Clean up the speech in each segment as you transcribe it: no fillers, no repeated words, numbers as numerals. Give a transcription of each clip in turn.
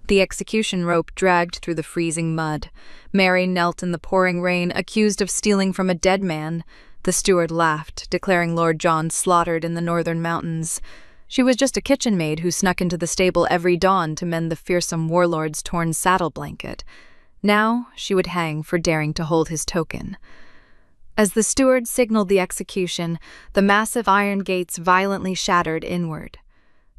The execution rope dragged through the freezing mud. Mary knelt in the pouring rain, accused of stealing from a dead man. The steward laughed, declaring Lord John slaughtered in the northern mountains. She was just a kitchen maid who snuck into the stable every dawn to mend the fearsome warlord's torn saddle blanket. Now she would hang for daring to hold his token. As the steward signaled the execution, the massive iron gates violently shattered inward.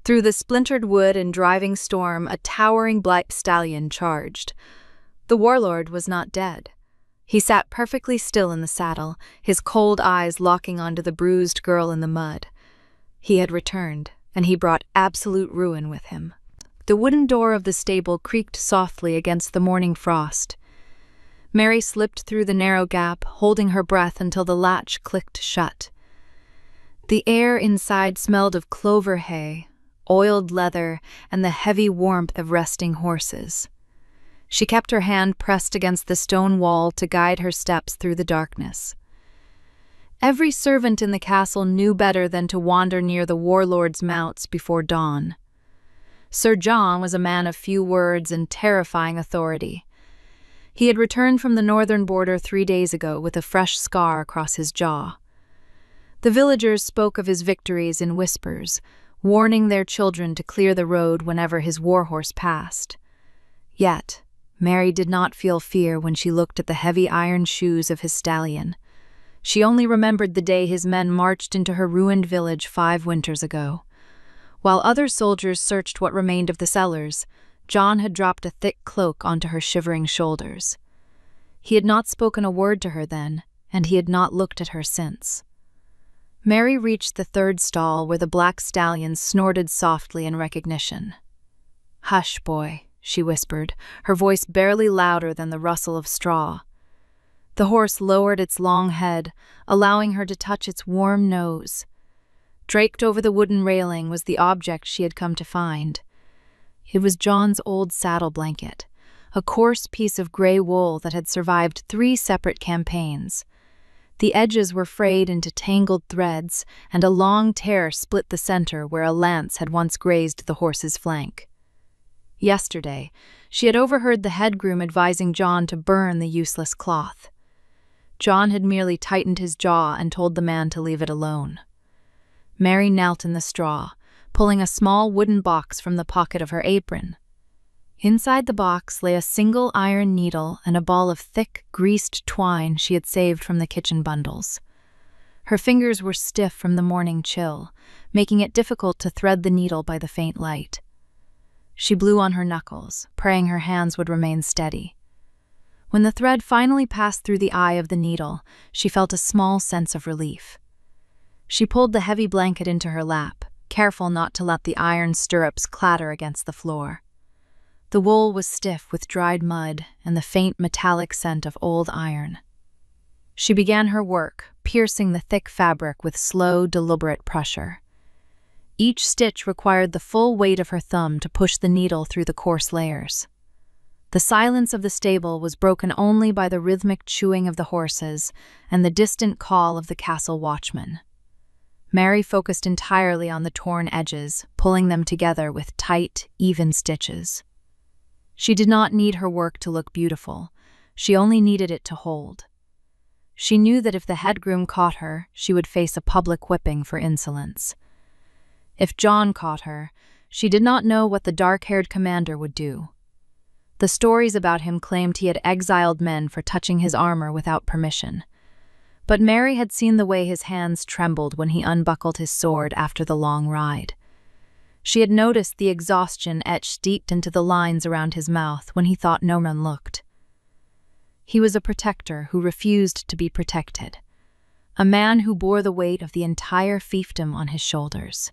Through the splintered wood and driving storm, a towering black stallion charged. The warlord was not dead. He sat perfectly still in the saddle, his cold eyes locking onto the bruised girl in the mud. He had returned, and he brought absolute ruin with him. The wooden door of the stable creaked softly against the morning frost. Mary slipped through the narrow gap, holding her breath until the latch clicked shut. The air inside smelled of clover hay, oiled leather, and the heavy warmth of resting horses. She kept her hand pressed against the stone wall to guide her steps through the darkness. Every servant in the castle knew better than to wander near the warlord's mounts before dawn. Sir John was a man of few words and terrifying authority. He had returned from the northern border 3 days ago with a fresh scar across his jaw. The villagers spoke of his victories in whispers, warning their children to clear the road whenever his warhorse passed. Yet, Mary did not feel fear when she looked at the heavy iron shoes of his stallion. She only remembered the day his men marched into her ruined village 5 winters ago. While other soldiers searched what remained of the cellars, John had dropped a thick cloak onto her shivering shoulders. He had not spoken a word to her then, and he had not looked at her since. Mary reached the 3rd stall where the black stallion snorted softly in recognition. "Hush, boy," she whispered, her voice barely louder than the rustle of straw. The horse lowered its long head, allowing her to touch its warm nose. Draped over the wooden railing was the object she had come to find. It was John's old saddle blanket, a coarse piece of gray wool that had survived 3 separate campaigns. The edges were frayed into tangled threads, and a long tear split the center where a lance had once grazed the horse's flank. Yesterday, she had overheard the head groom advising John to burn the useless cloth. John had merely tightened his jaw and told the man to leave it alone. Mary knelt in the straw, pulling a small wooden box from the pocket of her apron. Inside the box lay a single iron needle and a ball of thick, greased twine she had saved from the kitchen bundles. Her fingers were stiff from the morning chill, making it difficult to thread the needle by the faint light. She blew on her knuckles, praying her hands would remain steady. When the thread finally passed through the eye of the needle, she felt a small sense of relief. She pulled the heavy blanket into her lap, careful not to let the iron stirrups clatter against the floor. The wool was stiff with dried mud and the faint metallic scent of old iron. She began her work, piercing the thick fabric with slow, deliberate pressure. Each stitch required the full weight of her thumb to push the needle through the coarse layers. The silence of the stable was broken only by the rhythmic chewing of the horses and the distant call of the castle watchman. Mary focused entirely on the torn edges, pulling them together with tight, even stitches. She did not need her work to look beautiful. She only needed it to hold. She knew that if the head groom caught her, she would face a public whipping for insolence. If John caught her, she did not know what the dark-haired commander would do. The stories about him claimed he had exiled men for touching his armor without permission. But Mary had seen the way his hands trembled when he unbuckled his sword after the long ride. She had noticed the exhaustion etched deep into the lines around his mouth when he thought no one looked. He was a protector who refused to be protected, a man who bore the weight of the entire fiefdom on his shoulders.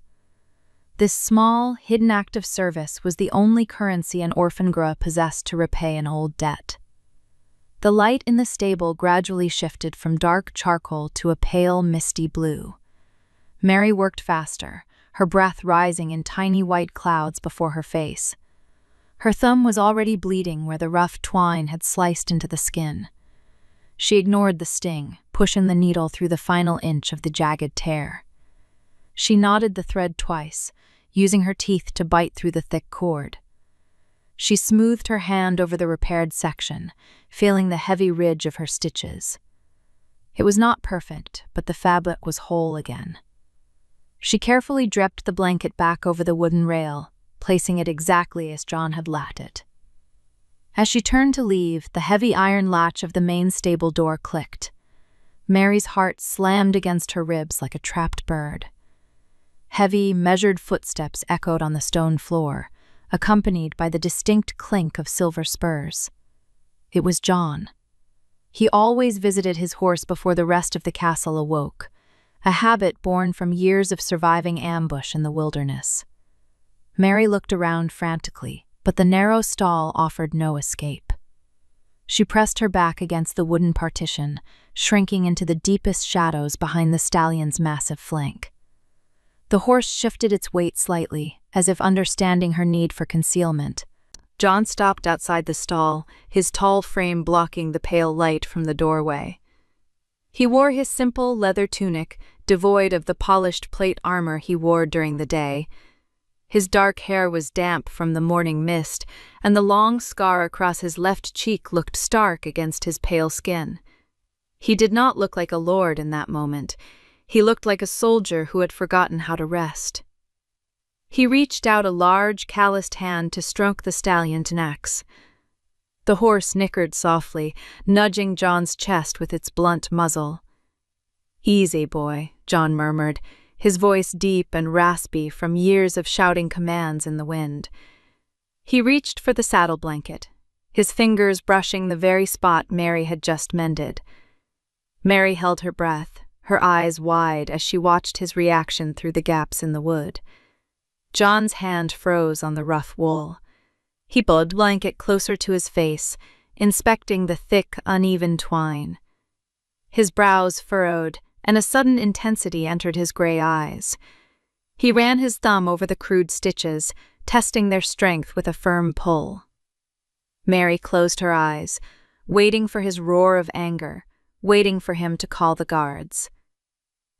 This small, hidden act of service was the only currency an orphan girl possessed to repay an old debt. The light in the stable gradually shifted from dark charcoal to a pale, misty blue. Mary worked faster, her breath rising in tiny white clouds before her face. Her thumb was already bleeding where the rough twine had sliced into the skin. She ignored the sting, pushing the needle through the final inch of the jagged tear. She knotted the thread twice, using her teeth to bite through the thick cord. She smoothed her hand over the repaired section, feeling the heavy ridge of her stitches. It was not perfect, but the fabric was whole again. She carefully draped the blanket back over the wooden rail, placing it exactly as John had left it. As she turned to leave, the heavy iron latch of the main stable door clicked. Mary's heart slammed against her ribs like a trapped bird. Heavy, measured footsteps echoed on the stone floor, accompanied by the distinct clink of silver spurs. It was John. He always visited his horse before the rest of the castle awoke, a habit born from years of surviving ambush in the wilderness. Mary looked around frantically, but the narrow stall offered no escape. She pressed her back against the wooden partition, shrinking into the deepest shadows behind the stallion's massive flank. The horse shifted its weight slightly, as if understanding her need for concealment. John stopped outside the stall, his tall frame blocking the pale light from the doorway. He wore his simple leather tunic, devoid of the polished plate armor he wore during the day. His dark hair was damp from the morning mist, and the long scar across his left cheek looked stark against his pale skin. He did not look like a lord in that moment. He looked like a soldier who had forgotten how to rest. He reached out a large, calloused hand to stroke the stallion's neck. The horse nickered softly, nudging John's chest with its blunt muzzle. "Easy, boy," John murmured, his voice deep and raspy from years of shouting commands in the wind. He reached for the saddle blanket, his fingers brushing the very spot Mary had just mended. Mary held her breath, her eyes wide as she watched his reaction through the gaps in the wood. John's hand froze on the rough wool. He pulled the blanket closer to his face, inspecting the thick, uneven twine. His brows furrowed, and a sudden intensity entered his gray eyes. He ran his thumb over the crude stitches, testing their strength with a firm pull. Mary closed her eyes, waiting for his roar of anger, waiting for him to call the guards.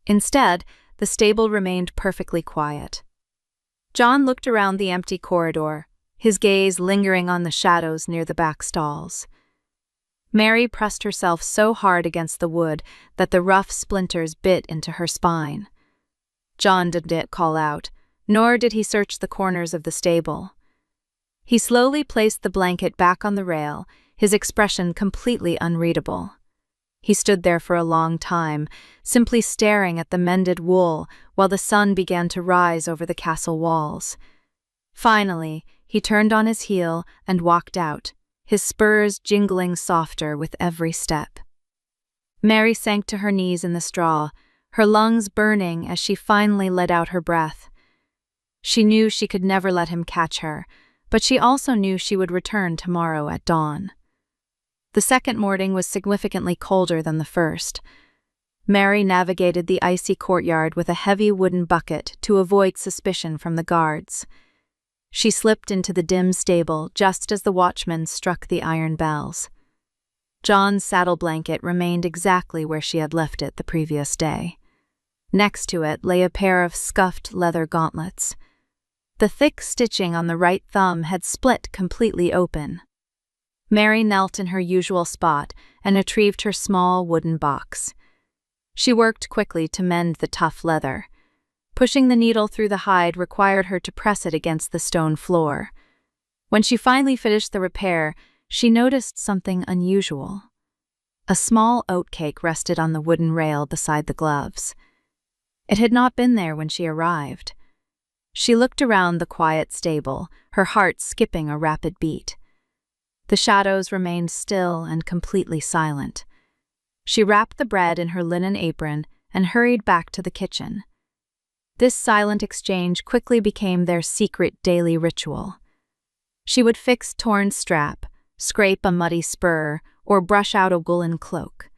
Instead, the stable remained perfectly quiet. John looked around the empty corridor, his gaze lingering on the shadows near the back stalls. Mary pressed herself so hard against the wood that the rough splinters bit into her spine. John didn't call out, nor did he search the corners of the stable. He slowly placed the blanket back on the rail, his expression completely unreadable. He stood there for a long time, simply staring at the mended wool while the sun began to rise over the castle walls. Finally, he turned on his heel and walked out, his spurs jingling softer with every step. Mary sank to her knees in the straw, her lungs burning as she finally let out her breath. She knew she could never let him catch her, but she also knew she would return tomorrow at dawn. The second morning was significantly colder than the first. Mary navigated the icy courtyard with a heavy wooden bucket to avoid suspicion from the guards. She slipped into the dim stable just as the watchman struck the iron bells. John's saddle blanket remained exactly where she had left it the previous day. Next to it lay a pair of scuffed leather gauntlets. The thick stitching on the right thumb had split completely open. Mary knelt in her usual spot and retrieved her small wooden box. She worked quickly to mend the tough leather. Pushing the needle through the hide required her to press it against the stone floor. When she finally finished the repair, she noticed something unusual. A small oatcake rested on the wooden rail beside the gloves. It had not been there when she arrived. She looked around the quiet stable, her heart skipping a rapid beat. The shadows remained still and completely silent. She wrapped the bread in her linen apron and hurried back to the kitchen. This silent exchange quickly became their secret daily ritual. She would fix torn strap, scrape a muddy spur, or brush out a woolen cloak.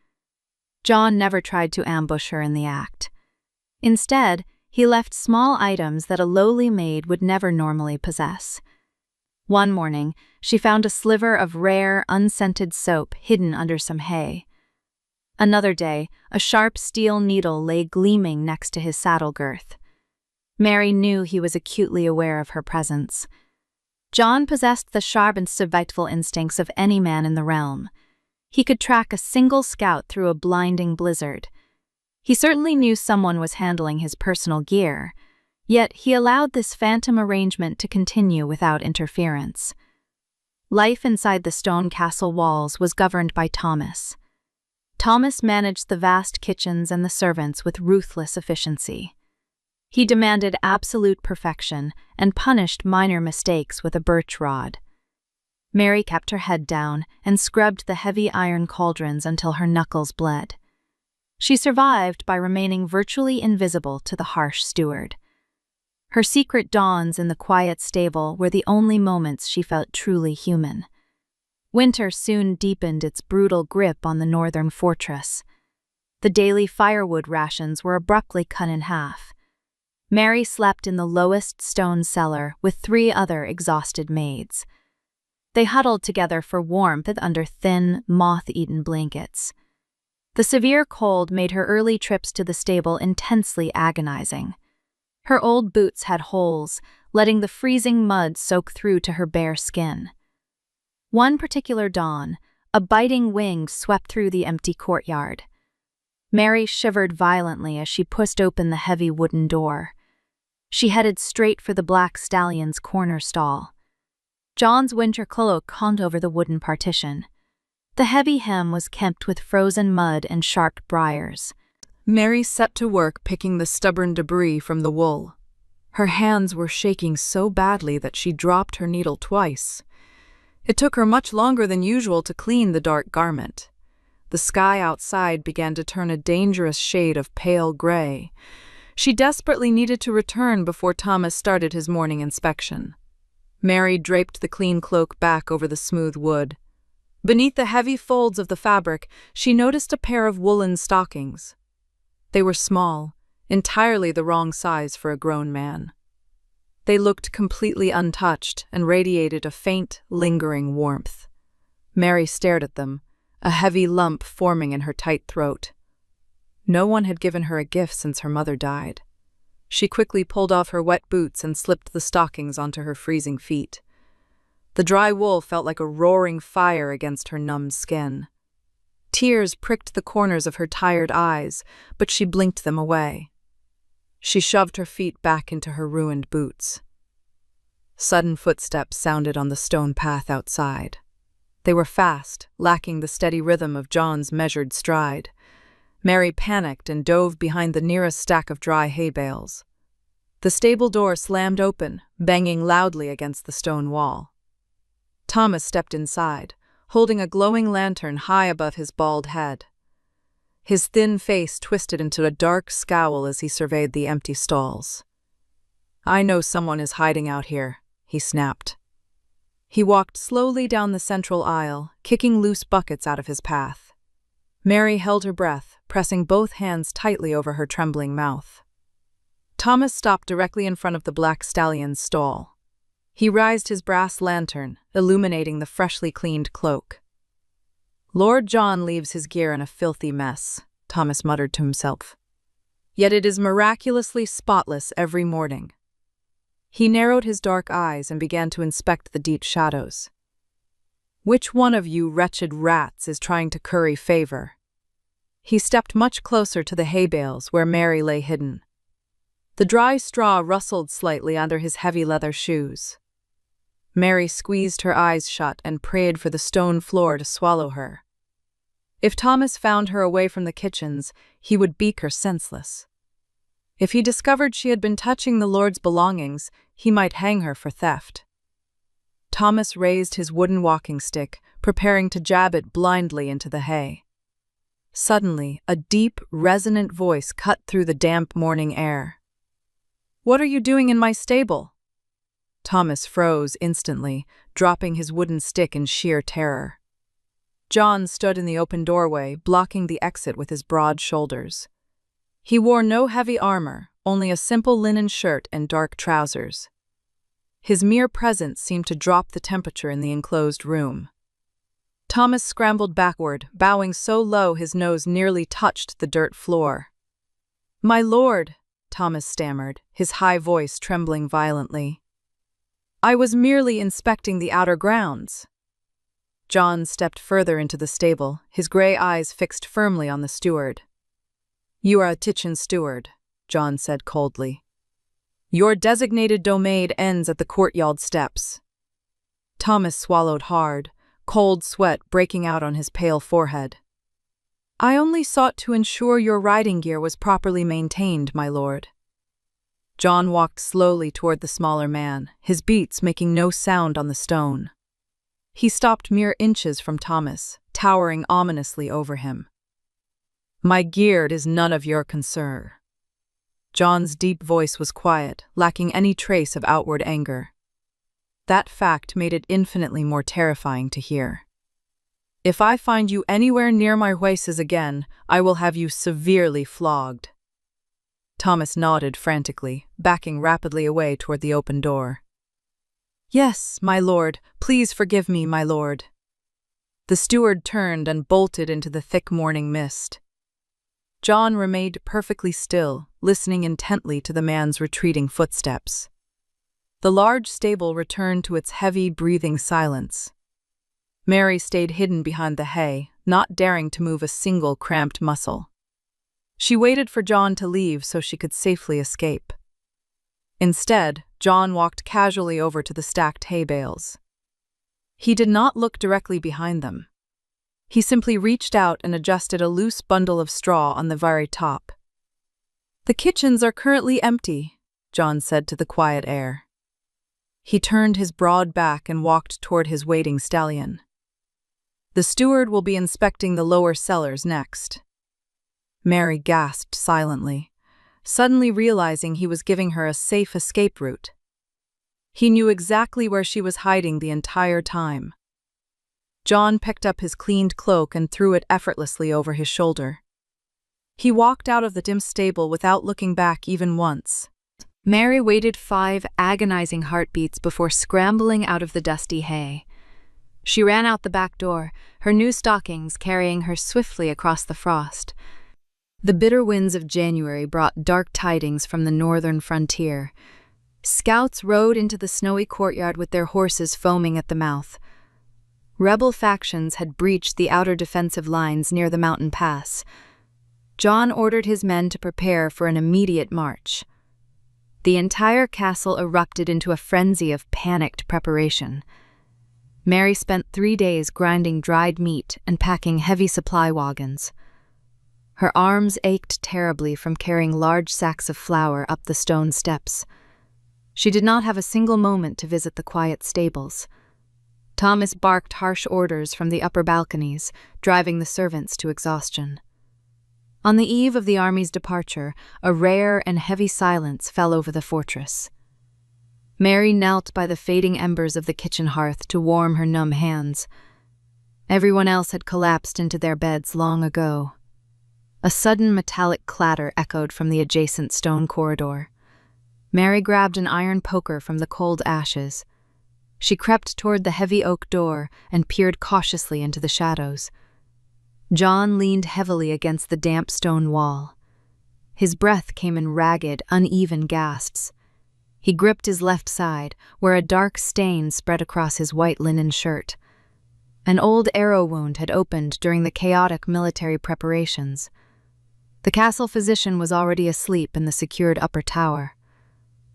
John never tried to ambush her in the act. Instead, he left small items that a lowly maid would never normally possess. One morning, she found a sliver of rare, unscented soap hidden under some hay. Another day, a sharp steel needle lay gleaming next to his saddle girth. Mary knew he was acutely aware of her presence. John possessed the sharp and survival instincts of any man in the realm. He could track a single scout through a blinding blizzard. He certainly knew someone was handling his personal gear, yet he allowed this phantom arrangement to continue without interference. Life inside the stone castle walls was governed by Thomas. Thomas managed the vast kitchens and the servants with ruthless efficiency. He demanded absolute perfection and punished minor mistakes with a birch rod. Mary kept her head down and scrubbed the heavy iron cauldrons until her knuckles bled. She survived by remaining virtually invisible to the harsh steward. Her secret dawns in the quiet stable were the only moments she felt truly human. Winter soon deepened its brutal grip on the northern fortress. The daily firewood rations were abruptly cut in half. Mary slept in the lowest stone cellar with 3 other exhausted maids. They huddled together for warmth under thin, moth-eaten blankets. The severe cold made her early trips to the stable intensely agonizing. Her old boots had holes, letting the freezing mud soak through to her bare skin. One particular dawn, a biting wind swept through the empty courtyard. Mary shivered violently as she pushed open the heavy wooden door. She headed straight for the black stallion's corner stall. John's winter cloak hung over the wooden partition. The heavy hem was kempt with frozen mud and sharp briars. Mary set to work picking the stubborn debris from the wool. Her hands were shaking so badly that she dropped her needle twice. It took her much longer than usual to clean the dark garment. The sky outside began to turn a dangerous shade of pale gray. She desperately needed to return before Thomas started his morning inspection. Mary draped the clean cloak back over the smooth wood. Beneath the heavy folds of the fabric, she noticed a pair of woolen stockings. They were small, entirely the wrong size for a grown man. They looked completely untouched and radiated a faint, lingering warmth. Mary stared at them, a heavy lump forming in her tight throat. No one had given her a gift since her mother died. She quickly pulled off her wet boots and slipped the stockings onto her freezing feet. The dry wool felt like a roaring fire against her numbed skin. Tears pricked the corners of her tired eyes, but she blinked them away. She shoved her feet back into her ruined boots. Sudden footsteps sounded on the stone path outside. They were fast, lacking the steady rhythm of John's measured stride. Mary panicked and dove behind the nearest stack of dry hay bales. The stable door slammed open, banging loudly against the stone wall. Thomas stepped inside, holding a glowing lantern high above his bald head. His thin face twisted into a dark scowl as he surveyed the empty stalls. "I know someone is hiding out here," he snapped. He walked slowly down the central aisle, kicking loose buckets out of his path. Mary held her breath, pressing both hands tightly over her trembling mouth. Thomas stopped directly in front of the black stallion's stall. He raised his brass lantern, illuminating the freshly cleaned cloak. "Lord John leaves his gear in a filthy mess," Thomas muttered to himself. "Yet it is miraculously spotless every morning." He narrowed his dark eyes and began to inspect the deep shadows. "Which one of you wretched rats is trying to curry favor?" He stepped much closer to the hay bales where Mary lay hidden. The dry straw rustled slightly under his heavy leather shoes. Mary squeezed her eyes shut and prayed for the stone floor to swallow her. If Thomas found her away from the kitchens, he would beat her senseless. If he discovered she had been touching the Lord's belongings, he might hang her for theft. Thomas raised his wooden walking stick, preparing to jab it blindly into the hay. Suddenly, a deep, resonant voice cut through the damp morning air. "What are you doing in my stable?" Thomas froze instantly, dropping his wooden stick in sheer terror. John stood in the open doorway, blocking the exit with his broad shoulders. He wore no heavy armor, only a simple linen shirt and dark trousers. His mere presence seemed to drop the temperature in the enclosed room. Thomas scrambled backward, bowing so low his nose nearly touched the dirt floor. "My lord," Thomas stammered, his high voice trembling violently. I was merely inspecting the outer grounds. John stepped further into the stable, his gray eyes fixed firmly on the steward. You are a kitchen steward, John said coldly. Your designated domain ends at the courtyard steps. Thomas swallowed hard, cold sweat breaking out on his pale forehead. I only sought to ensure your riding gear was properly maintained, my lord. John walked slowly toward the smaller man, his beats making no sound on the stone. He stopped mere inches from Thomas, towering ominously over him. My gear is none of your concern. John's deep voice was quiet, lacking any trace of outward anger. That fact made it infinitely more terrifying to hear. If I find you anywhere near my horses again, I will have you severely flogged. Thomas nodded frantically, backing rapidly away toward the open door. Yes, my lord, please forgive me, my lord. The steward turned and bolted into the thick morning mist. John remained perfectly still, listening intently to the man's retreating footsteps. The large stable returned to its heavy, breathing silence. Mary stayed hidden behind the hay, not daring to move a single cramped muscle. She waited for John to leave so she could safely escape. Instead, John walked casually over to the stacked hay bales. He did not look directly behind them. He simply reached out and adjusted a loose bundle of straw on the very top. The kitchens are currently empty, John said to the quiet air. He turned his broad back and walked toward his waiting stallion. The steward will be inspecting the lower cellars next. Mary gasped silently, suddenly realizing he was giving her a safe escape route. He knew exactly where she was hiding the entire time. John picked up his cleaned cloak and threw it effortlessly over his shoulder. He walked out of the dim stable without looking back even once. Mary waited 5 agonizing heartbeats before scrambling out of the dusty hay. She ran out the back door, her new stockings carrying her swiftly across the frost. The bitter winds of January brought dark tidings from the northern frontier. Scouts rode into the snowy courtyard with their horses foaming at the mouth. Rebel factions had breached the outer defensive lines near the mountain pass. John ordered his men to prepare for an immediate march. The entire castle erupted into a frenzy of panicked preparation. Mary spent 3 days grinding dried meat and packing heavy supply wagons. Her arms ached terribly from carrying large sacks of flour up the stone steps. She did not have a single moment to visit the quiet stables. Thomas barked harsh orders from the upper balconies, driving the servants to exhaustion. On the eve of the army's departure, a rare and heavy silence fell over the fortress. Mary knelt by the fading embers of the kitchen hearth to warm her numb hands. Everyone else had collapsed into their beds long ago. A sudden metallic clatter echoed from the adjacent stone corridor. Mary grabbed an iron poker from the cold ashes. She crept toward the heavy oak door and peered cautiously into the shadows. John leaned heavily against the damp stone wall. His breath came in ragged, uneven gasps. He gripped his left side, where a dark stain spread across his white linen shirt. An old arrow wound had opened during the chaotic military preparations. The castle physician was already asleep in the secured upper tower.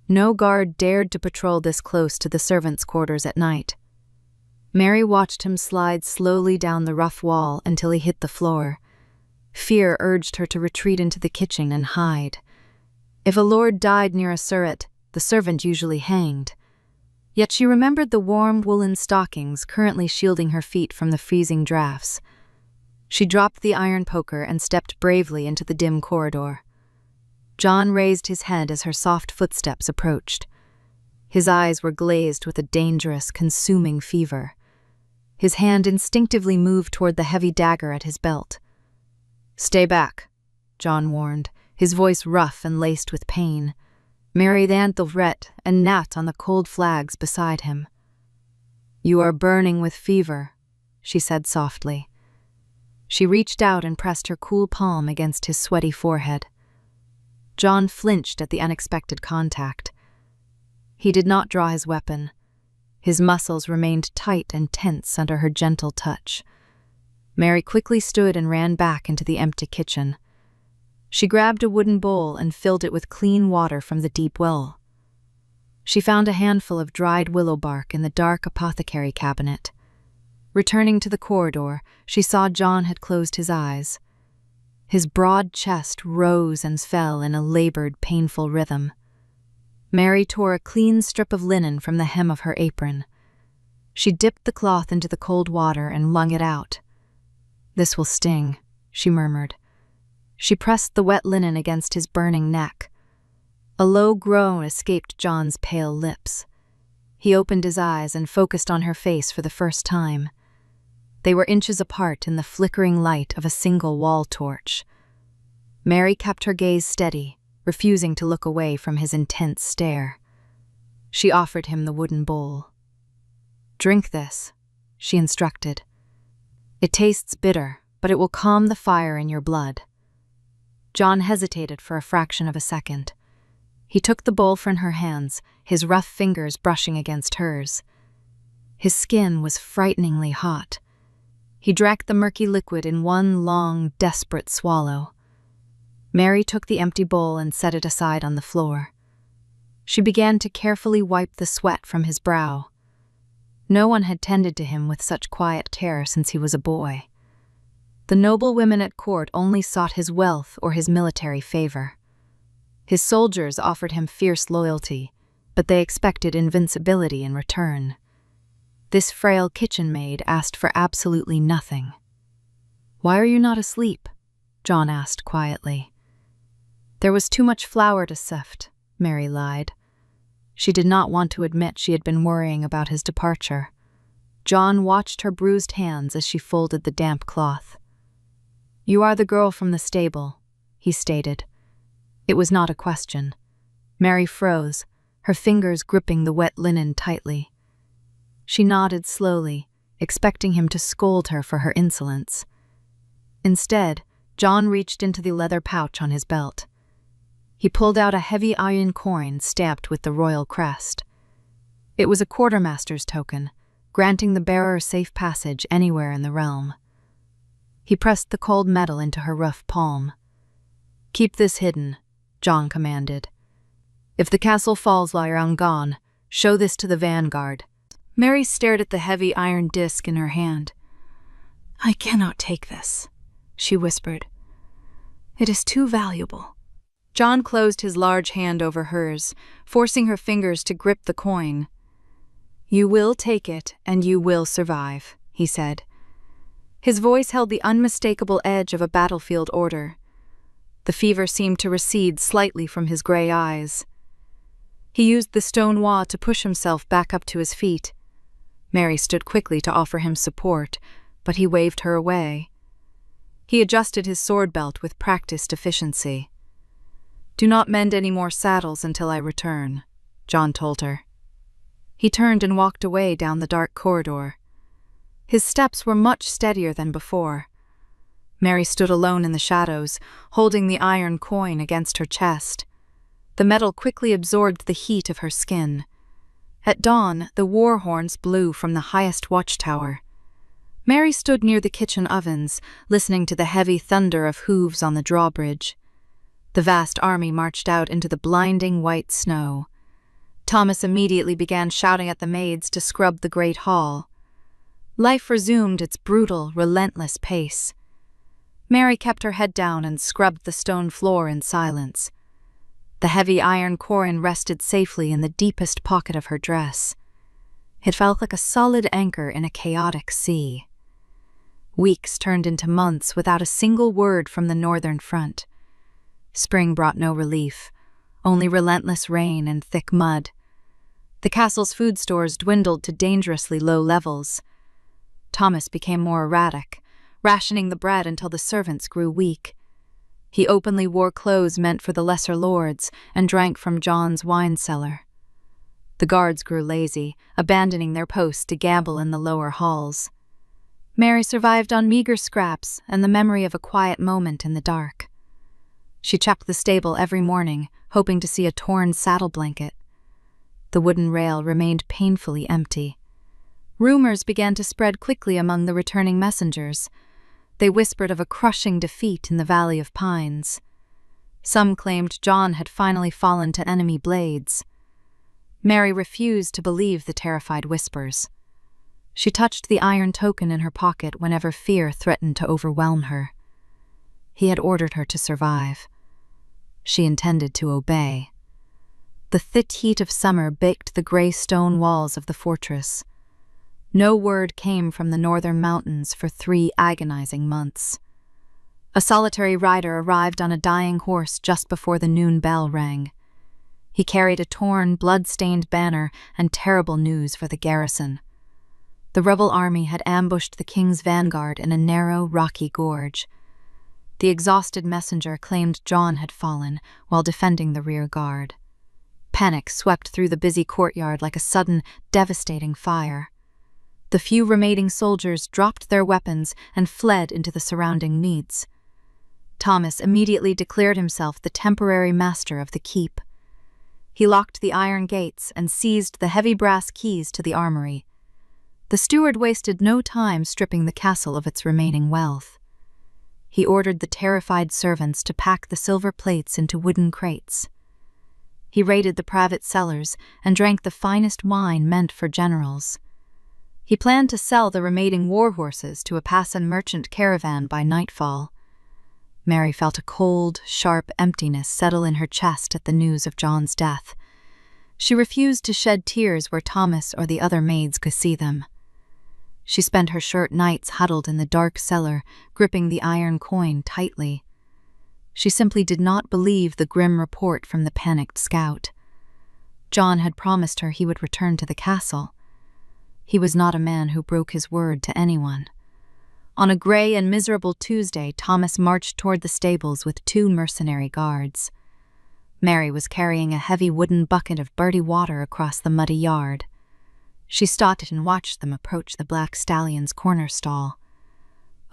No guard dared to patrol this close to the servants' quarters at night. Mary watched him slide slowly down the rough wall until he hit the floor. Fear urged her to retreat into the kitchen and hide. If a lord died near a surret, the servant usually hanged. Yet she remembered the warm woolen stockings currently shielding her feet from the freezing drafts. She dropped the iron poker and stepped bravely into the dim corridor. John raised his head as her soft footsteps approached. His eyes were glazed with a dangerous, consuming fever. His hand instinctively moved toward the heavy dagger at his belt. "Stay back," John warned, his voice rough and laced with pain. Mary thanked the ret and knelt on the cold flags beside him. "You are burning with fever," she said softly. She reached out and pressed her cool palm against his sweaty forehead. John flinched at the unexpected contact. He did not draw his weapon. His muscles remained tight and tense under her gentle touch. Mary quickly stood and ran back into the empty kitchen. She grabbed a wooden bowl and filled it with clean water from the deep well. She found a handful of dried willow bark in the dark apothecary cabinet. Returning to the corridor, she saw John had closed his eyes. His broad chest rose and fell in a labored, painful rhythm. Mary tore a clean strip of linen from the hem of her apron. She dipped the cloth into the cold water and wrung it out. "This will sting," she murmured. She pressed the wet linen against his burning neck. A low groan escaped John's pale lips. He opened his eyes and focused on her face for the first time. They were inches apart in the flickering light of a single wall torch. Mary kept her gaze steady, refusing to look away from his intense stare. She offered him the wooden bowl. "Drink this," she instructed. "It tastes bitter, but it will calm the fire in your blood." John hesitated for a fraction of a second. He took the bowl from her hands, his rough fingers brushing against hers. His skin was frighteningly hot. He drank the murky liquid in one long, desperate swallow. Mary took the empty bowl and set it aside on the floor. She began to carefully wipe the sweat from his brow. No one had tended to him with such quiet care since he was a boy. The noble women at court only sought his wealth or his military favor. His soldiers offered him fierce loyalty, but they expected invincibility in return. This frail kitchen maid asked for absolutely nothing. "Why are you not asleep?" John asked quietly. "There was too much flour to sift," Mary lied. She did not want to admit she had been worrying about his departure. John watched her bruised hands as she folded the damp cloth. "You are the girl from the stable," he stated. It was not a question. Mary froze, her fingers gripping the wet linen tightly. She nodded slowly, expecting him to scold her for her insolence. Instead, John reached into the leather pouch on his belt. He pulled out a heavy iron coin stamped with the royal crest. It was a quartermaster's token, granting the bearer safe passage anywhere in the realm. He pressed the cold metal into her rough palm. "Keep this hidden," John commanded. "If the castle falls while you're gone, show this to the vanguard." Mary stared at the heavy iron disc in her hand. "I cannot take this," she whispered. "It is too valuable." John closed his large hand over hers, forcing her fingers to grip the coin. "You will take it, and you will survive," he said. His voice held the unmistakable edge of a battlefield order. The fever seemed to recede slightly from his gray eyes. He used the stone wall to push himself back up to his feet. Mary stood quickly to offer him support, but he waved her away. He adjusted his sword belt with practiced efficiency. "Do not mend any more saddles until I return," John told her. He turned and walked away down the dark corridor. His steps were much steadier than before. Mary stood alone in the shadows, holding the iron coin against her chest. The metal quickly absorbed the heat of her skin. At dawn, the war horns blew from the highest watchtower. Mary stood near the kitchen ovens, listening to the heavy thunder of hooves on the drawbridge. The vast army marched out into the blinding white snow. Thomas immediately began shouting at the maids to scrub the great hall. Life resumed its brutal, relentless pace. Mary kept her head down and scrubbed the stone floor in silence. The heavy iron coin rested safely in the deepest pocket of her dress. It felt like a solid anchor in a chaotic sea. Weeks turned into months without a single word from the northern front. Spring brought no relief, only relentless rain and thick mud. The castle's food stores dwindled to dangerously low levels. Thomas became more erratic, rationing the bread until the servants grew weak. He openly wore clothes meant for the lesser lords and drank from John's wine cellar. The guards grew lazy, abandoning their posts to gamble in the lower halls. Mary survived on meager scraps and the memory of a quiet moment in the dark. She checked the stable every morning, hoping to see a torn saddle blanket. The wooden rail remained painfully empty. Rumors began to spread quickly among the returning messengers. They whispered of a crushing defeat in the Valley of Pines. Some claimed John had finally fallen to enemy blades. Mary refused to believe the terrified whispers. She touched the iron token in her pocket whenever fear threatened to overwhelm her. He had ordered her to survive. She intended to obey. The thick heat of summer baked the gray stone walls of the fortress. No word came from the northern mountains for 3 agonizing months. A solitary rider arrived on a dying horse just before the noon bell rang. He carried a torn, blood-stained banner and terrible news for the garrison. The rebel army had ambushed the king's vanguard in a narrow, rocky gorge. The exhausted messenger claimed John had fallen while defending the rear guard. Panic swept through the busy courtyard like a sudden, devastating fire. The few remaining soldiers dropped their weapons and fled into the surrounding meads. Thomas immediately declared himself the temporary master of the keep. He locked the iron gates and seized the heavy brass keys to the armory. The steward wasted no time stripping the castle of its remaining wealth. He ordered the terrified servants to pack the silver plates into wooden crates. He raided the private cellars and drank the finest wine meant for generals. He planned to sell the remaining war horses to a passing merchant caravan by nightfall. Mary felt a cold, sharp emptiness settle in her chest at the news of John's death. She refused to shed tears where Thomas or the other maids could see them. She spent her short nights huddled in the dark cellar, gripping the iron coin tightly. She simply did not believe the grim report from the panicked scout. John had promised her he would return to the castle. He was not a man who broke his word to anyone. On a gray and miserable Tuesday, Thomas marched toward the stables with 2 mercenary guards. Mary was carrying a heavy wooden bucket of dirty water across the muddy yard. She stopped and watched them approach the Black Stallion's corner stall.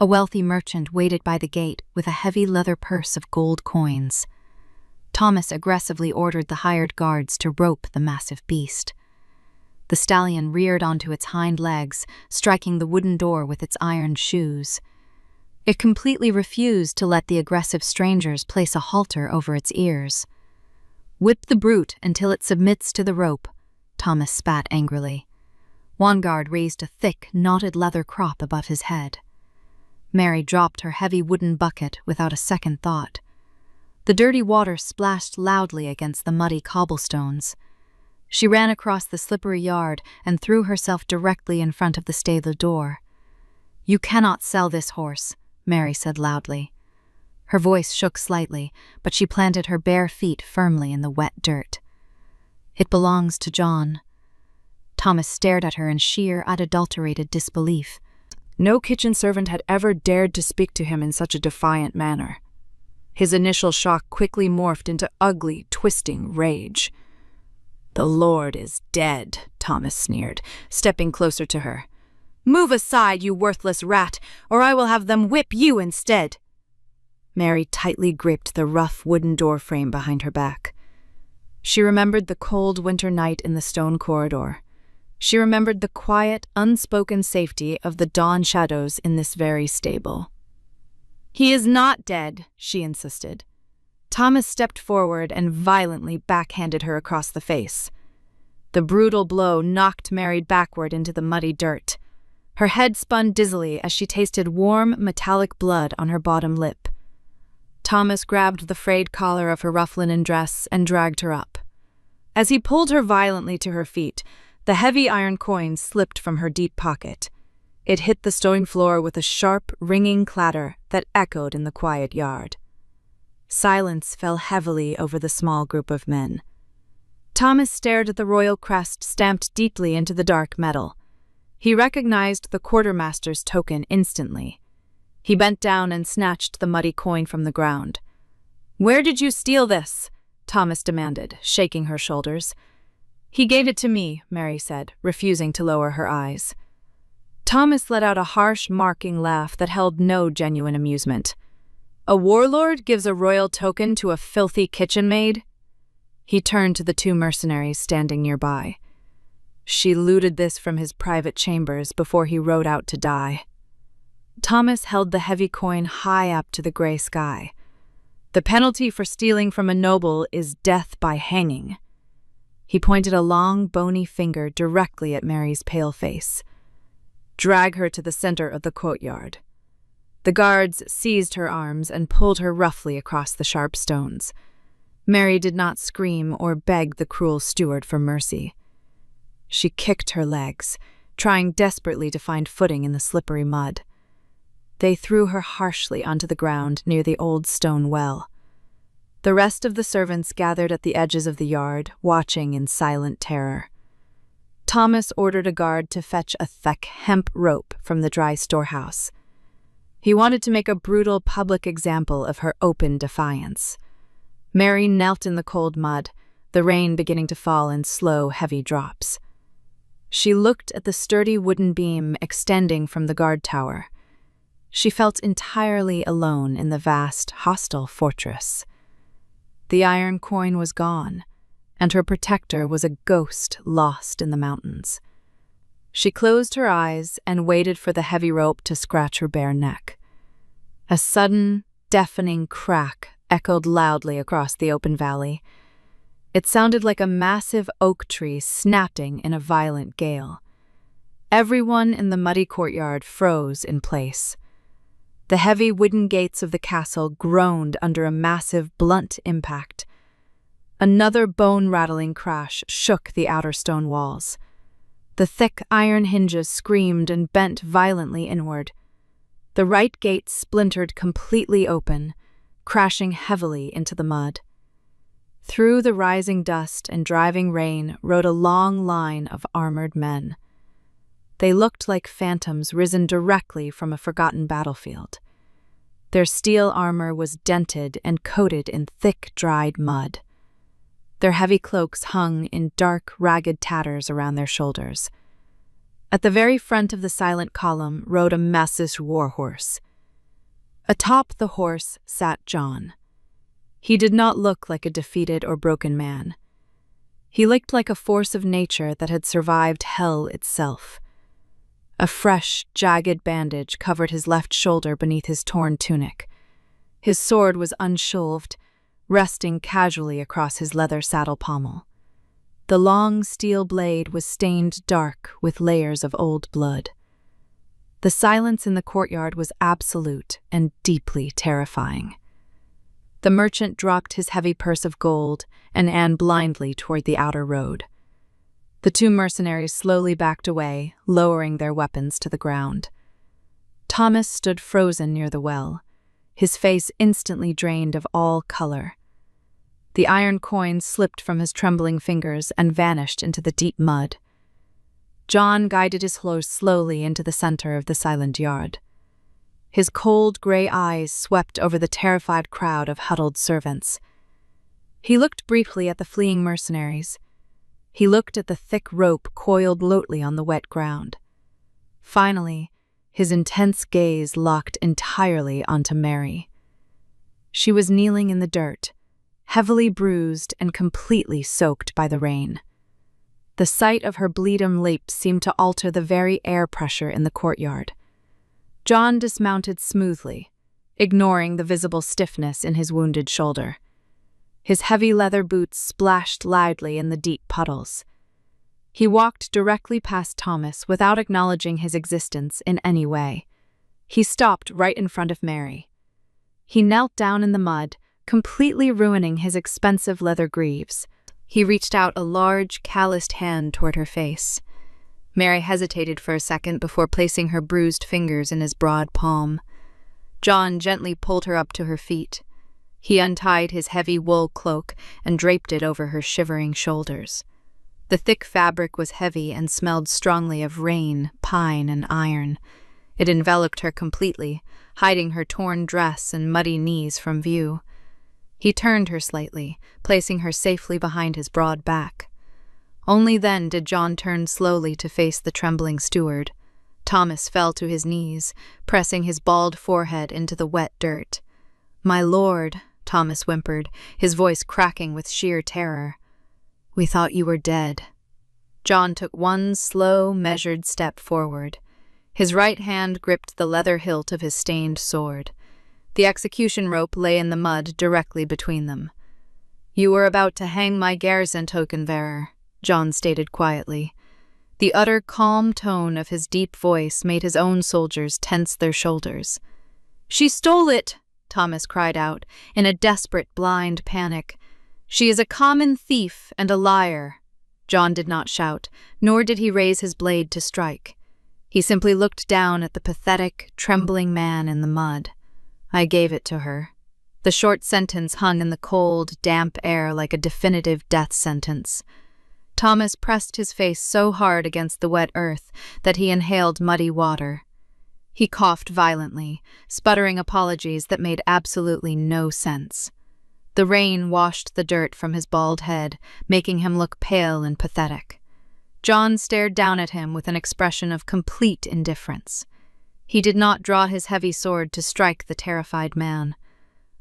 A wealthy merchant waited by the gate with a heavy leather purse of gold coins. Thomas aggressively ordered the hired guards to rope the massive beast. The stallion reared onto its hind legs, striking the wooden door with its iron shoes. It completely refused to let the aggressive strangers place a halter over its ears. "Whip the brute until it submits to the rope," Thomas spat angrily. One guard raised a thick, knotted leather crop above his head. Mary dropped her heavy wooden bucket without a second thought. The dirty water splashed loudly against the muddy cobblestones. She ran across the slippery yard and threw herself directly in front of the stable door. "You cannot sell this horse," Mary said loudly. Her voice shook slightly, but she planted her bare feet firmly in the wet dirt. "It belongs to John." Thomas stared at her in sheer, unadulterated disbelief. No kitchen servant had ever dared to speak to him in such a defiant manner. His initial shock quickly morphed into ugly, twisting rage. "The Lord is dead," Thomas sneered, stepping closer to her. "Move aside, you worthless rat, or I will have them whip you instead." Mary tightly gripped the rough wooden doorframe behind her back. She remembered the cold winter night in the stone corridor. She remembered the quiet, unspoken safety of the dawn shadows in this very stable. "He is not dead," she insisted. Thomas stepped forward and violently backhanded her across the face. The brutal blow knocked Mary backward into the muddy dirt. Her head spun dizzily as she tasted warm, metallic blood on her bottom lip. Thomas grabbed the frayed collar of her rough linen dress and dragged her up. As he pulled her violently to her feet, the heavy iron coin slipped from her deep pocket. It hit the stone floor with a sharp, ringing clatter that echoed in the quiet yard. Silence fell heavily over the small group of men. Thomas stared at the royal crest stamped deeply into the dark metal. He recognized the quartermaster's token instantly. He bent down and snatched the muddy coin from the ground. "Where did you steal this?" Thomas demanded, shaking her shoulders. "He gave it to me," Mary said, refusing to lower her eyes. Thomas let out a harsh, mocking laugh that held no genuine amusement. "A warlord gives a royal token to a filthy kitchen maid?" He turned to the two mercenaries standing nearby. She looted this from his private chambers before he rode out to die. Thomas held the heavy coin high up to the gray sky. The penalty for stealing from a noble is death by hanging. He pointed a long, bony finger directly at Mary's pale face. Drag her to the center of the courtyard. The guards seized her arms and pulled her roughly across the sharp stones. Mary did not scream or beg the cruel steward for mercy. She kicked her legs, trying desperately to find footing in the slippery mud. They threw her harshly onto the ground near the old stone well. The rest of the servants gathered at the edges of the yard, watching in silent terror. Thomas ordered a guard to fetch a thick hemp rope from the dry storehouse. He wanted to make a brutal public example of her open defiance. Mary knelt in the cold mud, the rain beginning to fall in slow, heavy drops. She looked at the sturdy wooden beam extending from the guard tower. She felt entirely alone in the vast, hostile fortress. The iron coin was gone, and her protector was a ghost lost in the mountains. She closed her eyes and waited for the heavy rope to scratch her bare neck. A sudden, deafening crack echoed loudly across the open valley. It sounded like a massive oak tree snapping in a violent gale. Everyone in the muddy courtyard froze in place. The heavy wooden gates of the castle groaned under a massive, blunt impact. Another bone-rattling crash shook the outer stone walls. The thick iron hinges screamed and bent violently inward. The right gate splintered completely open, crashing heavily into the mud. Through the rising dust and driving rain rode a long line of armored men. They looked like phantoms risen directly from a forgotten battlefield. Their steel armor was dented and coated in thick, dried mud. Their heavy cloaks hung in dark, ragged tatters around their shoulders. At the very front of the silent column rode a massive warhorse. Atop the horse sat John. He did not look like a defeated or broken man. He looked like a force of nature that had survived hell itself. A fresh, jagged bandage covered his left shoulder beneath his torn tunic. His sword was unsheathed, resting casually across his leather saddle pommel. The long steel blade was stained dark with layers of old blood. The silence in the courtyard was absolute and deeply terrifying. The merchant dropped his heavy purse of gold and ran blindly toward the outer road. The two mercenaries slowly backed away, lowering their weapons to the ground. Thomas stood frozen near the well, his face instantly drained of all color. The iron coin slipped from his trembling fingers and vanished into the deep mud. John guided his horse slowly into the center of the silent yard. His cold gray eyes swept over the terrified crowd of huddled servants. He looked briefly at the fleeing mercenaries. He looked at the thick rope coiled loosely on the wet ground. Finally, his intense gaze locked entirely onto Mary. She was kneeling in the dirt, heavily bruised and completely soaked by the rain. The sight of her bleeding lips seemed to alter the very air pressure in the courtyard. John dismounted smoothly, ignoring the visible stiffness in his wounded shoulder. His heavy leather boots splashed loudly in the deep puddles. He walked directly past Thomas without acknowledging his existence in any way. He stopped right in front of Mary. He knelt down in the mud, completely ruining his expensive leather greaves. He reached out a large, calloused hand toward her face. Mary hesitated for a second before placing her bruised fingers in his broad palm. John gently pulled her up to her feet. He untied his heavy wool cloak and draped it over her shivering shoulders. The thick fabric was heavy and smelled strongly of rain, pine, and iron. It enveloped her completely, hiding her torn dress and muddy knees from view. He turned her slightly, placing her safely behind his broad back. Only then did John turn slowly to face the trembling steward. Thomas fell to his knees, pressing his bald forehead into the wet dirt. "My lord," Thomas whimpered, his voice cracking with sheer terror. "We thought you were dead." John took one slow, measured step forward. His right hand gripped the leather hilt of his stained sword. The execution rope lay in the mud directly between them. "You were about to hang my garrison token-bearer," John stated quietly. The utter calm tone of his deep voice made his own soldiers tense their shoulders. "She stole it!" Thomas cried out, in a desperate, blind panic. "She is a common thief and a liar." John did not shout, nor did he raise his blade to strike. He simply looked down at the pathetic, trembling man in the mud. "I gave it to her." The short sentence hung in the cold, damp air like a definitive death sentence. Thomas pressed his face so hard against the wet earth that he inhaled muddy water. He coughed violently, sputtering apologies that made absolutely no sense. The rain washed the dirt from his bald head, making him look pale and pathetic. John stared down at him with an expression of complete indifference. He did not draw his heavy sword to strike the terrified man.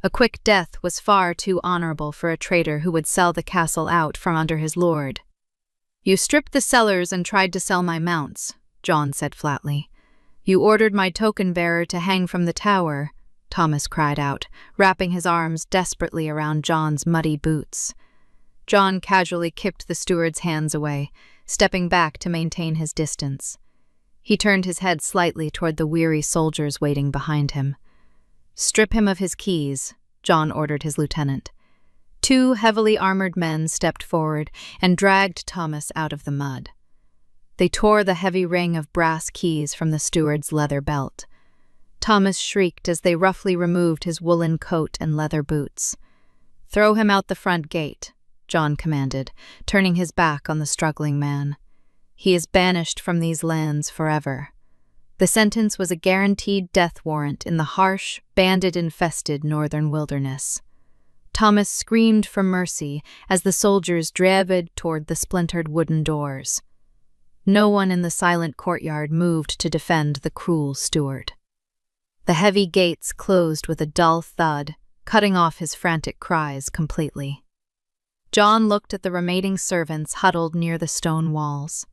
A quick death was far too honorable for a traitor who would sell the castle out from under his lord. "You stripped the cellars and tried to sell my mounts," John said flatly. "You ordered my token-bearer to hang from the tower," Thomas cried out, wrapping his arms desperately around John's muddy boots. John casually kicked the steward's hands away, stepping back to maintain his distance. He turned his head slightly toward the weary soldiers waiting behind him. "Strip him of his keys," John ordered his lieutenant. Two heavily armored men stepped forward and dragged Thomas out of the mud. They tore the heavy ring of brass keys from the steward's leather belt. Thomas shrieked as they roughly removed his woolen coat and leather boots. "Throw him out the front gate," John commanded, turning his back on the struggling man. "He is banished from these lands forever." The sentence was a guaranteed death warrant in the harsh, bandit-infested northern wilderness. Thomas screamed for mercy as the soldiers drove toward the splintered wooden doors. No one in the silent courtyard moved to defend the cruel steward. The heavy gates closed with a dull thud, cutting off his frantic cries completely. John looked at the remaining servants huddled near the stone walls.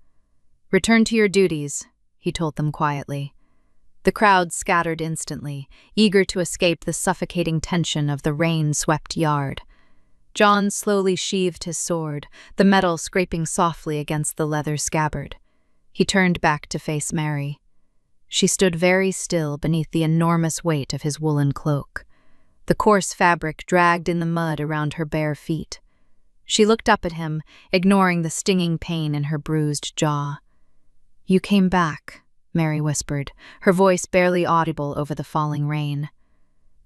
"Return to your duties," he told them quietly. The crowd scattered instantly, eager to escape the suffocating tension of the rain-swept yard. John slowly sheathed his sword, the metal scraping softly against the leather scabbard. He turned back to face Mary. She stood very still beneath the enormous weight of his woolen cloak. The coarse fabric dragged in the mud around her bare feet. She looked up at him, ignoring the stinging pain in her bruised jaw. "You came back," Mary whispered, her voice barely audible over the falling rain.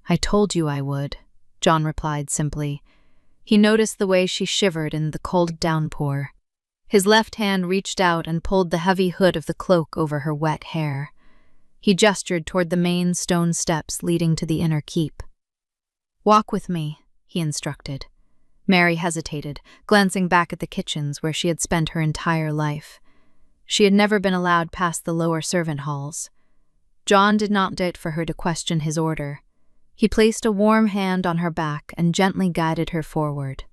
"I told you I would," John replied simply. He noticed the way she shivered in the cold downpour. His left hand reached out and pulled the heavy hood of the cloak over her wet hair. He gestured toward the main stone steps leading to the inner keep. "Walk with me," he instructed. Mary hesitated, glancing back at the kitchens where she had spent her entire life. She had never been allowed past the lower servant halls. John did not wait for her to question his order. He placed a warm hand on her back and gently guided her forward.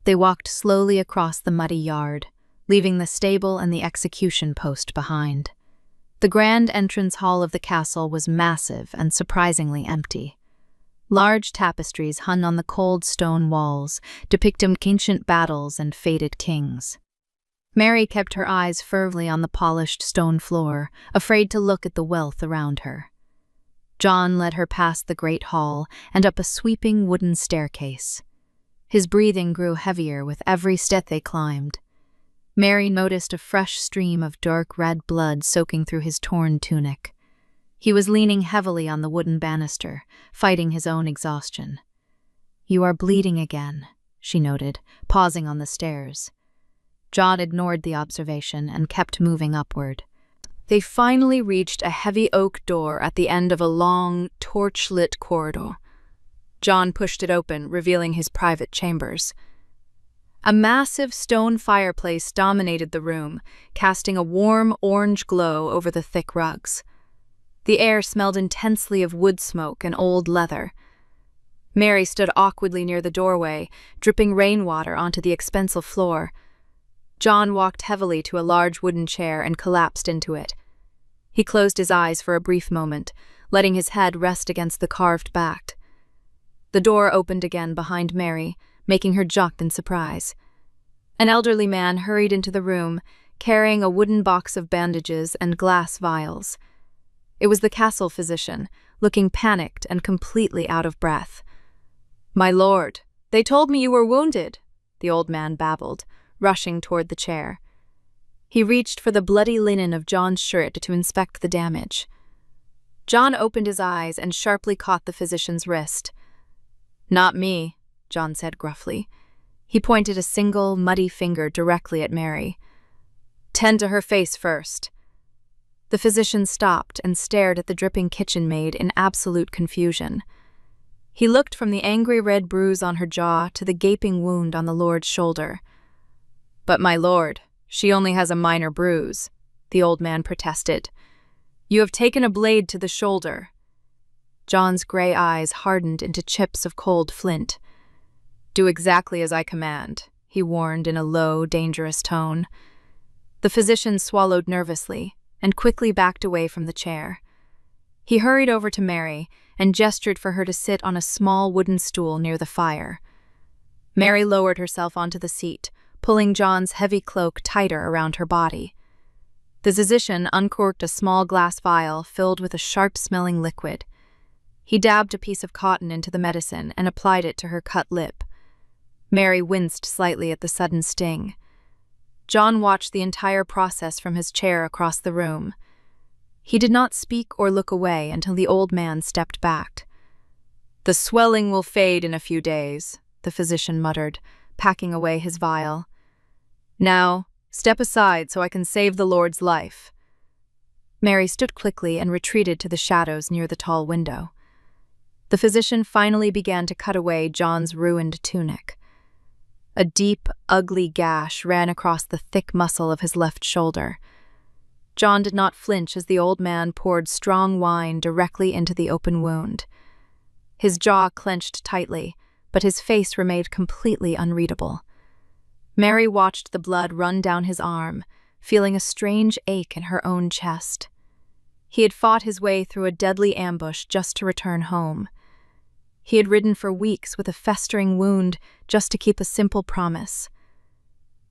They walked slowly across the muddy yard, leaving the stable and the execution post behind. The grand entrance hall of the castle was massive and surprisingly empty. Large tapestries hung on the cold stone walls, depicting ancient battles and fated kings. Mary kept her eyes firmly on the polished stone floor, afraid to look at the wealth around her. John led her past the great hall and up a sweeping wooden staircase. His breathing grew heavier with every step they climbed. Mary noticed a fresh stream of dark red blood soaking through his torn tunic. He was leaning heavily on the wooden banister, fighting his own exhaustion. "You are bleeding again," she noted, pausing on the stairs. John ignored the observation and kept moving upward. They finally reached a heavy oak door at the end of a long, torch-lit corridor. John pushed it open, revealing his private chambers. A massive stone fireplace dominated the room, casting a warm orange glow over the thick rugs. The air smelled intensely of wood smoke and old leather. Mary stood awkwardly near the doorway, dripping rainwater onto the expensive floor. John walked heavily to a large wooden chair and collapsed into it. He closed his eyes for a brief moment, letting his head rest against the carved back. The door opened again behind Mary, making her jump in surprise. An elderly man hurried into the room, carrying a wooden box of bandages and glass vials. It was the castle physician, looking panicked and completely out of breath. "My lord, they told me you were wounded," the old man babbled, rushing toward the chair. He reached for the bloody linen of John's shirt to inspect the damage. John opened his eyes and sharply caught the physician's wrist. "Not me," John said gruffly. He pointed a single, muddy finger directly at Mary. "Tend to her face first." The physician stopped and stared at the dripping kitchen maid in absolute confusion. He looked from the angry red bruise on her jaw to the gaping wound on the lord's shoulder. "But my lord, she only has a minor bruise," the old man protested. "You have taken a blade to the shoulder." John's gray eyes hardened into chips of cold flint. "Do exactly as I command," he warned in a low, dangerous tone. The physician swallowed nervously and quickly backed away from the chair. He hurried over to Mary and gestured for her to sit on a small wooden stool near the fire. Mary lowered herself onto the seat, pulling John's heavy cloak tighter around her body. The physician uncorked a small glass vial filled with a sharp-smelling liquid. He dabbed a piece of cotton into the medicine and applied it to her cut lip. Mary winced slightly at the sudden sting. John watched the entire process from his chair across the room. He did not speak or look away until the old man stepped back. "The swelling will fade in a few days," the physician muttered, packing away his vial. "Now, step aside so I can save the Lord's life." Mary stood quickly and retreated to the shadows near the tall window. The physician finally began to cut away John's ruined tunic. A deep, ugly gash ran across the thick muscle of his left shoulder. John did not flinch as the old man poured strong wine directly into the open wound. His jaw clenched tightly, but his face remained completely unreadable. Mary watched the blood run down his arm, feeling a strange ache in her own chest. He had fought his way through a deadly ambush just to return home. He had ridden for weeks with a festering wound just to keep a simple promise.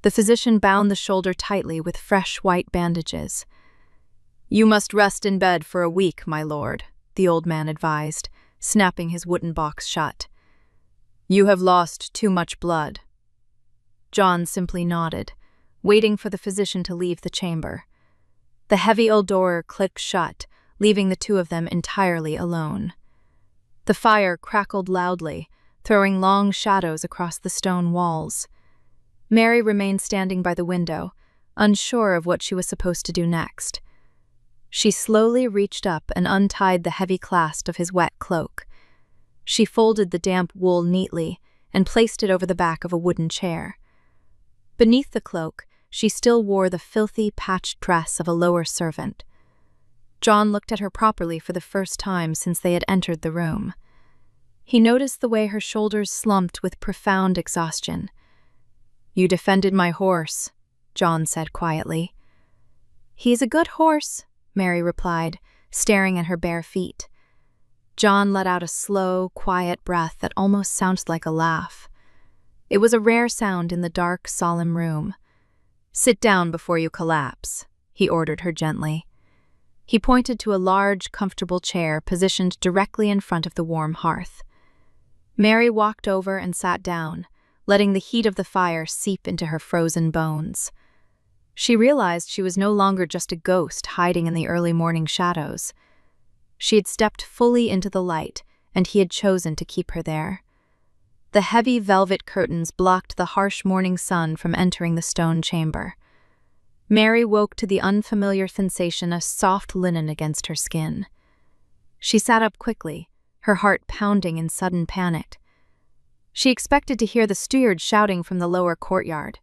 The physician bound the shoulder tightly with fresh white bandages. "You must rest in bed for a week, my lord," the old man advised, snapping his wooden box shut. "You have lost too much blood." John simply nodded, waiting for the physician to leave the chamber. The heavy old door clicked shut, leaving the two of them entirely alone. The fire crackled loudly, throwing long shadows across the stone walls. Mary remained standing by the window, unsure of what she was supposed to do next. She slowly reached up and untied the heavy clasp of his wet cloak. She folded the damp wool neatly and placed it over the back of a wooden chair. Beneath the cloak, she still wore the filthy, patched dress of a lower servant. John looked at her properly for the first time since they had entered the room. He noticed the way her shoulders slumped with profound exhaustion. "You defended my horse," John said quietly. "He's a good horse," Mary replied, staring at her bare feet. John let out a slow, quiet breath that almost sounded like a laugh. It was a rare sound in the dark, solemn room. "Sit down before you collapse," he ordered her gently. He pointed to a large, comfortable chair positioned directly in front of the warm hearth. Mary walked over and sat down, letting the heat of the fire seep into her frozen bones. She realized she was no longer just a ghost hiding in the early morning shadows. She had stepped fully into the light, and he had chosen to keep her there. The heavy velvet curtains blocked the harsh morning sun from entering the stone chamber. Mary woke to the unfamiliar sensation of soft linen against her skin. She sat up quickly, her heart pounding in sudden panic. She expected to hear the steward shouting from the lower courtyard.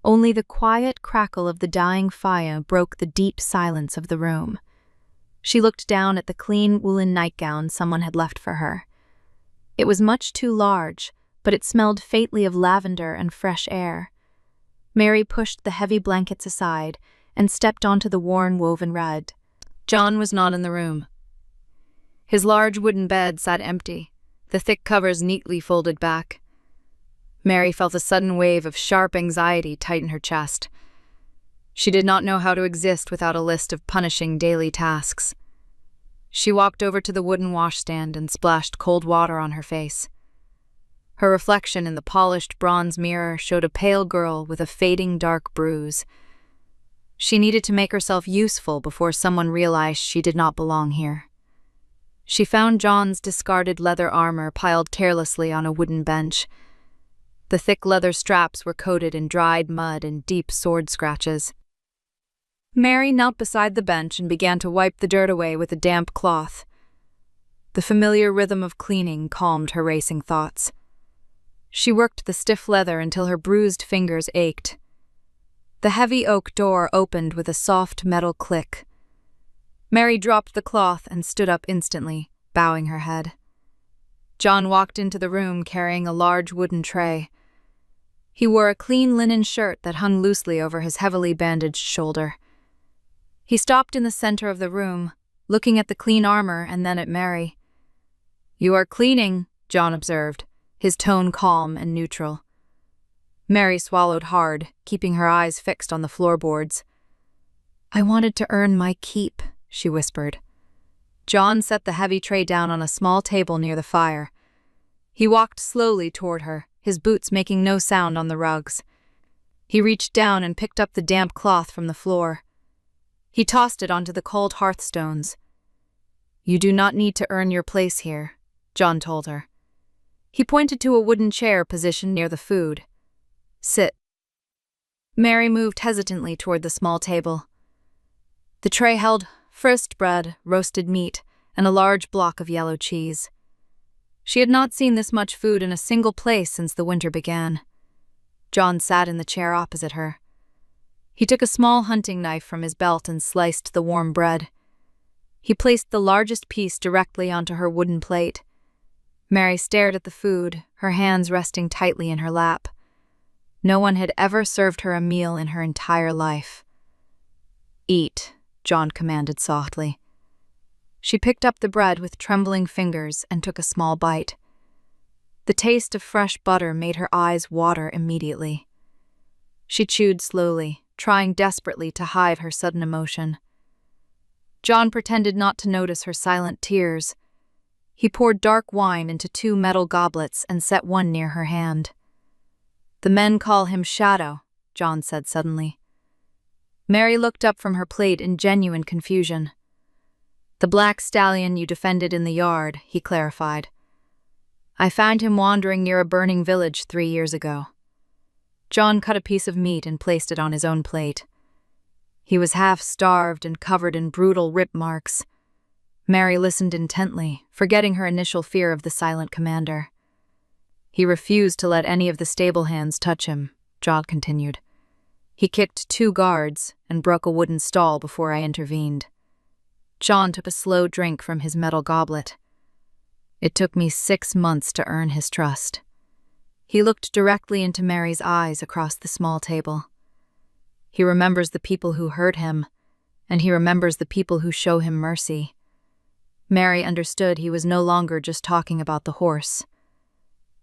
Only the quiet crackle of the dying fire broke the deep silence of the room. She looked down at the clean woolen nightgown someone had left for her. It was much too large, but it smelled faintly of lavender and fresh air. Mary pushed the heavy blankets aside and stepped onto the worn woven rug. John was not in the room. His large wooden bed sat empty, the thick covers neatly folded back. Mary felt a sudden wave of sharp anxiety tighten her chest. She did not know how to exist without a list of punishing daily tasks. She walked over to the wooden washstand and splashed cold water on her face. Her reflection in the polished bronze mirror showed a pale girl with a fading dark bruise. She needed to make herself useful before someone realized she did not belong here. She found John's discarded leather armor piled carelessly on a wooden bench. The thick leather straps were coated in dried mud and deep sword scratches. Mary knelt beside the bench and began to wipe the dirt away with a damp cloth. The familiar rhythm of cleaning calmed her racing thoughts. She worked the stiff leather until her bruised fingers ached. The heavy oak door opened with a soft metal click. Mary dropped the cloth and stood up instantly, bowing her head. John walked into the room carrying a large wooden tray. He wore a clean linen shirt that hung loosely over his heavily bandaged shoulder. He stopped in the center of the room, looking at the clean armor and then at Mary. "You are cleaning," John observed, his tone calm and neutral. Mary swallowed hard, keeping her eyes fixed on the floorboards. "I wanted to earn my keep," she whispered. John set the heavy tray down on a small table near the fire. He walked slowly toward her, his boots making no sound on the rugs. He reached down and picked up the damp cloth from the floor. He tossed it onto the cold hearthstones. "You do not need to earn your place here," John told her. He pointed to a wooden chair positioned near the food. "Sit." Mary moved hesitantly toward the small table. The tray held first bread, roasted meat, and a large block of yellow cheese. She had not seen this much food in a single place since the winter began. John sat in the chair opposite her. He took a small hunting knife from his belt and sliced the warm bread. He placed the largest piece directly onto her wooden plate. Mary stared at the food, her hands resting tightly in her lap. No one had ever served her a meal in her entire life. "Eat," John commanded softly. She picked up the bread with trembling fingers and took a small bite. The taste of fresh butter made her eyes water immediately. She chewed slowly, trying desperately to hide her sudden emotion. John pretended not to notice her silent tears. He poured dark wine into 2 metal goblets and set one near her hand. "The men call him Shadow," John said suddenly. Mary looked up from her plate in genuine confusion. "The black stallion you defended in the yard," he clarified. "I found him wandering near a burning village 3 years ago." John cut a piece of meat and placed it on his own plate. He was half-starved and covered in brutal rip marks. Mary listened intently, forgetting her initial fear of the silent commander. "He refused to let any of the stable hands touch him," John continued. "He kicked 2 guards and broke a wooden stall before I intervened." John took a slow drink from his metal goblet. "It took me 6 months to earn his trust." He looked directly into Mary's eyes across the small table. "He remembers the people who hurt him, and he remembers the people who show him mercy." Mary understood he was no longer just talking about the horse.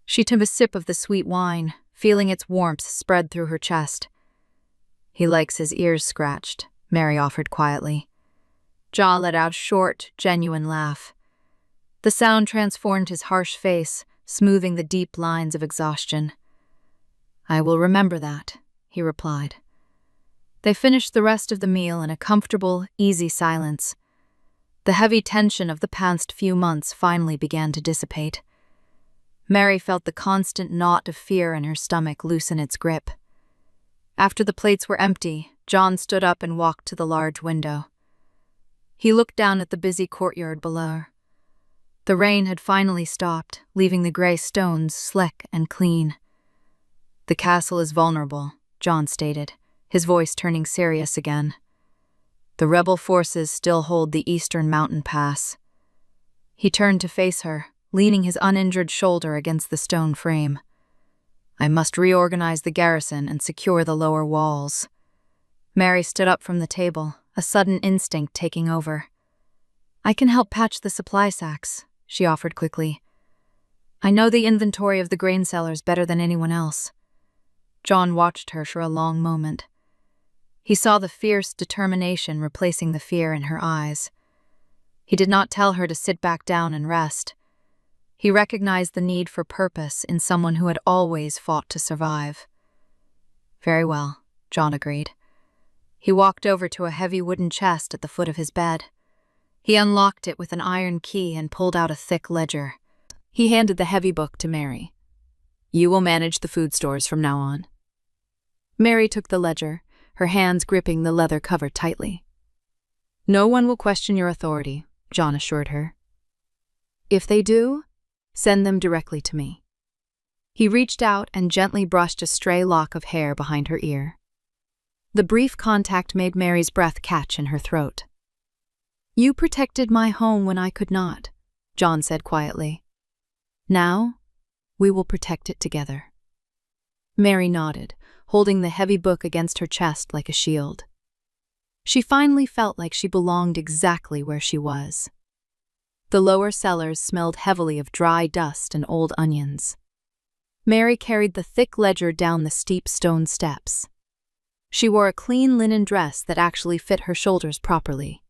She took a sip of the sweet wine, feeling its warmth spread through her chest. "He likes his ears scratched," Mary offered quietly. John let out a short, genuine laugh. The sound transformed his harsh face, smoothing the deep lines of exhaustion. "I will remember that," he replied. They finished the rest of the meal in a comfortable, easy silence. The heavy tension of the past few months finally began to dissipate. Mary felt the constant knot of fear in her stomach loosen its grip. After the plates were empty, John stood up and walked to the large window. He looked down at the busy courtyard below. The rain had finally stopped, leaving the gray stones slick and clean. "The castle is vulnerable," John stated, his voice turning serious again. "The rebel forces still hold the eastern mountain pass." He turned to face her, leaning his uninjured shoulder against the stone frame. "I must reorganize the garrison and secure the lower walls." Mary stood up from the table, a sudden instinct taking over. "I can help patch the supply sacks," she offered quickly. "I know the inventory of the grain cellars better than anyone else." John watched her for a long moment. He saw the fierce determination replacing the fear in her eyes. He did not tell her to sit back down and rest. He recognized the need for purpose in someone who had always fought to survive. "Very well," John agreed. He walked over to a heavy wooden chest at the foot of his bed. He unlocked it with an iron key and pulled out a thick ledger. He handed the heavy book to Mary. "You will manage the food stores from now on." Mary took the ledger, her hands gripping the leather cover tightly. "No one will question your authority," John assured her. "If they do, send them directly to me." He reached out and gently brushed a stray lock of hair behind her ear. The brief contact made Mary's breath catch in her throat. "You protected my home when I could not," John said quietly. "Now, we will protect it together." Mary nodded, holding the heavy book against her chest like a shield. She finally felt like she belonged exactly where she was. The lower cellars smelled heavily of dry dust and old onions. Mary carried the thick ledger down the steep stone steps. She wore a clean linen dress that actually fit her shoulders properly.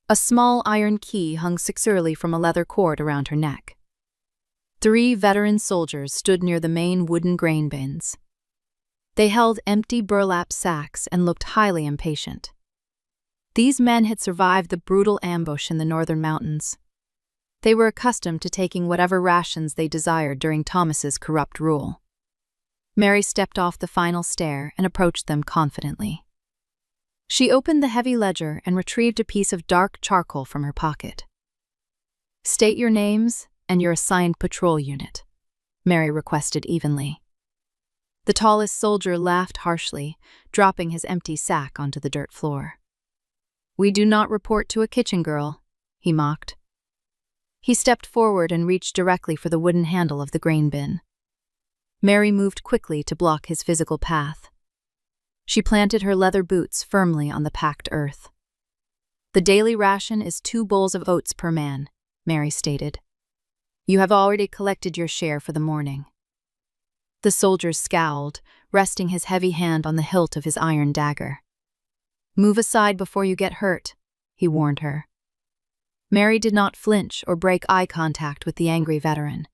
A small iron key hung securely from a leather cord around her neck. 3 veteran soldiers stood near the main wooden grain bins. They held empty burlap sacks and looked highly impatient. These men had survived the brutal ambush in the northern mountains. They were accustomed to taking whatever rations they desired during Thomas's corrupt rule. Mary stepped off the final stair and approached them confidently. She opened the heavy ledger and retrieved a piece of dark charcoal from her pocket. "State your names and your assigned patrol unit," Mary requested evenly. The tallest soldier laughed harshly, dropping his empty sack onto the dirt floor. "We do not report to a kitchen girl," he mocked. He stepped forward and reached directly for the wooden handle of the grain bin. Mary moved quickly to block his physical path. She planted her leather boots firmly on the packed earth. "The daily ration is 2 bowls of oats per man," Mary stated. "You have already collected your share for the morning." The soldier scowled, resting his heavy hand on the hilt of his iron dagger. "Move aside before you get hurt," he warned her. Mary did not flinch or break eye contact with the angry veteran.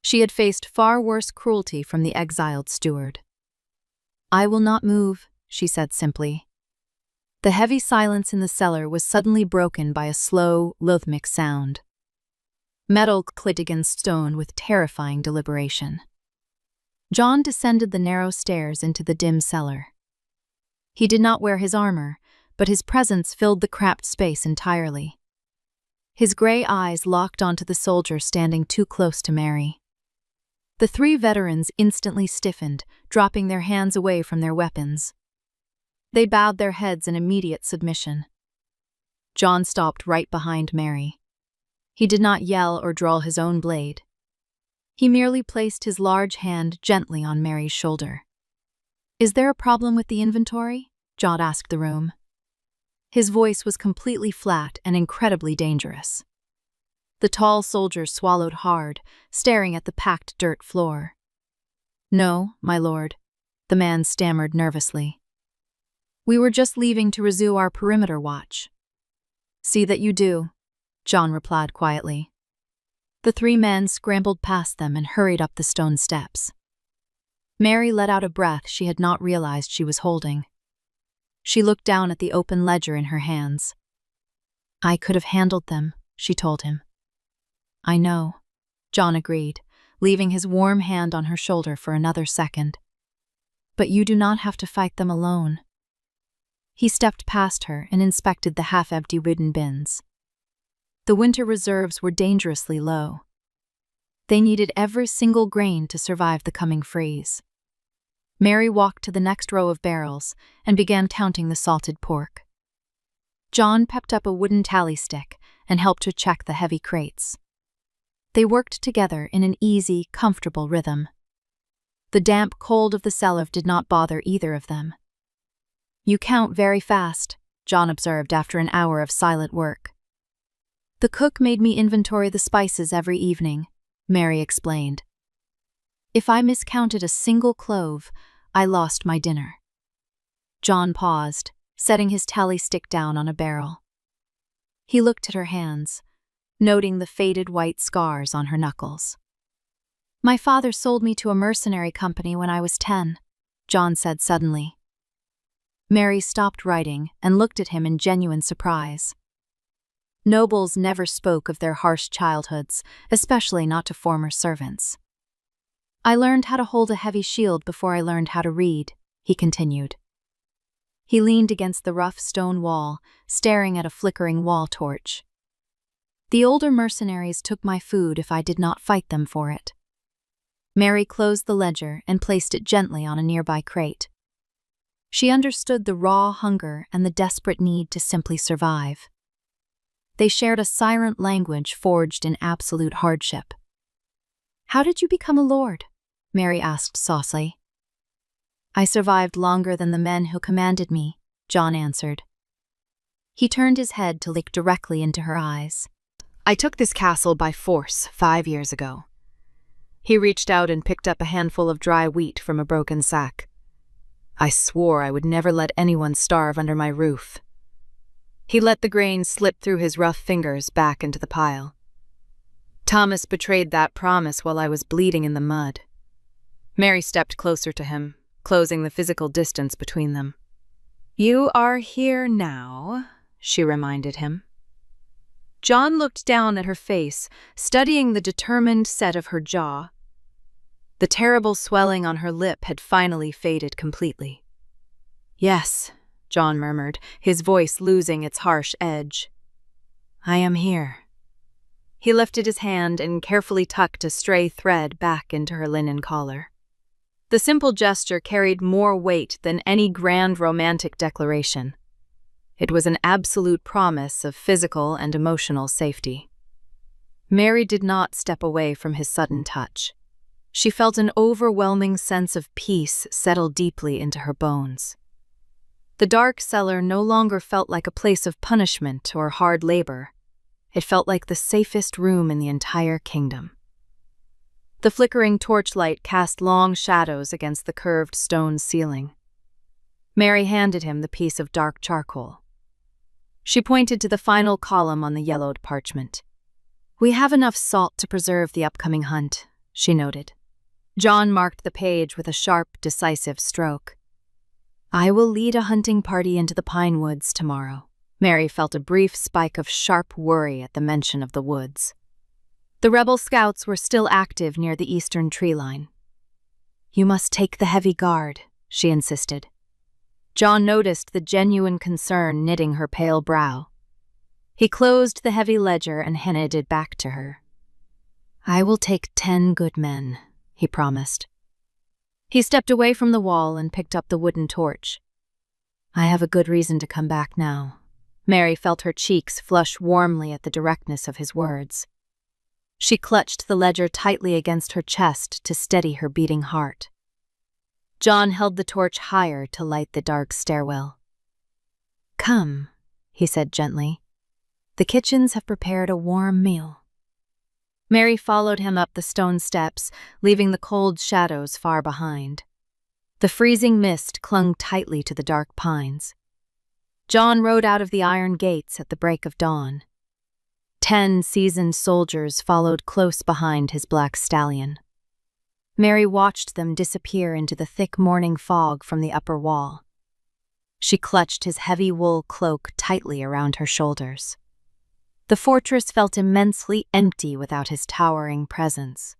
She had faced far worse cruelty from the exiled steward. "I will not move," she said simply. The heavy silence in the cellar was suddenly broken by a slow, rhythmic sound. Metal clicked against stone with terrifying deliberation. John descended the narrow stairs into the dim cellar. He did not wear his armor, but his presence filled the cramped space entirely. His gray eyes locked onto the soldier standing too close to Mary. The 3 veterans instantly stiffened, dropping their hands away from their weapons. They bowed their heads in immediate submission. John stopped right behind Mary. He did not yell or draw his own blade. He merely placed his large hand gently on Mary's shoulder. "Is there a problem with the inventory?" John asked the room. His voice was completely flat and incredibly dangerous. The tall soldier swallowed hard, staring at the packed dirt floor. "No, my lord," the man stammered nervously. "We were just leaving to resume our perimeter watch." "See that you do," John replied quietly. The 3 men scrambled past them and hurried up the stone steps. Mary let out a breath she had not realized she was holding. She looked down at the open ledger in her hands. "I could have handled them," she told him. "I know," John agreed, leaving his warm hand on her shoulder for another second. "But you do not have to fight them alone." He stepped past her and inspected the half-empty wooden bins. The winter reserves were dangerously low. They needed every single grain to survive the coming freeze. Mary walked to the next row of barrels and began counting the salted pork. John pepped up a wooden tally stick and helped her check the heavy crates. They worked together in an easy, comfortable rhythm. The damp cold of the cellar did not bother either of them. "You count very fast," John observed after an hour of silent work. "The cook made me inventory the spices every evening," Mary explained. "If I miscounted a single clove, I lost my dinner." John paused, setting his tally stick down on a barrel. He looked at her hands, noting the faded white scars on her knuckles. "My father sold me to a mercenary company when I was 10, John said suddenly. Mary stopped writing and looked at him in genuine surprise. Nobles never spoke of their harsh childhoods, especially not to former servants. "I learned how to hold a heavy shield before I learned how to read," he continued. He leaned against the rough stone wall, staring at a flickering wall torch. "The older mercenaries took my food if I did not fight them for it." Mary closed the ledger and placed it gently on a nearby crate. She understood the raw hunger and the desperate need to simply survive. They shared a silent language forged in absolute hardship. "How did you become a lord?" Mary asked saucily. "I survived longer than the men who commanded me," John answered. He turned his head to look directly into her eyes. "I took this castle by force 5 years ago." He reached out and picked up a handful of dry wheat from a broken sack. "I swore I would never let anyone starve under my roof." He let the grain slip through his rough fingers back into the pile. "Thomas betrayed that promise while I was bleeding in the mud." Mary stepped closer to him, closing the physical distance between them. "You are here now," she reminded him. John looked down at her face, studying the determined set of her jaw. The terrible swelling on her lip had finally faded completely. "Yes," John murmured, his voice losing its harsh edge. "I am here." He lifted his hand and carefully tucked a stray thread back into her linen collar. The simple gesture carried more weight than any grand romantic declaration. It was an absolute promise of physical and emotional safety. Mary did not step away from his sudden touch. She felt an overwhelming sense of peace settle deeply into her bones. The dark cellar no longer felt like a place of punishment or hard labor. It felt like the safest room in the entire kingdom. The flickering torchlight cast long shadows against the curved stone ceiling. Mary handed him the piece of dark charcoal. She pointed to the final column on the yellowed parchment. "We have enough salt to preserve the upcoming hunt," she noted. John marked the page with a sharp, decisive stroke. "I will lead a hunting party into the pine woods tomorrow." Mary felt a brief spike of sharp worry at the mention of the woods. The rebel scouts were still active near the eastern tree line. "You must take the heavy guard," she insisted. John noticed the genuine concern knitting her pale brow. He closed the heavy ledger and handed it back to her. "I will take 10 good men," he promised. He stepped away from the wall and picked up the wooden torch. "I have a good reason to come back now." Mary felt her cheeks flush warmly at the directness of his words. She clutched the ledger tightly against her chest to steady her beating heart. John held the torch higher to light the dark stairwell. "Come," he said gently. "The kitchens have prepared a warm meal." Mary followed him up the stone steps, leaving the cold shadows far behind. The freezing mist clung tightly to the dark pines. John rode out of the iron gates at the break of dawn. 10 seasoned soldiers followed close behind his black stallion. Mary watched them disappear into the thick morning fog from the upper wall. She clutched his heavy wool cloak tightly around her shoulders. The fortress felt immensely empty without his towering presence.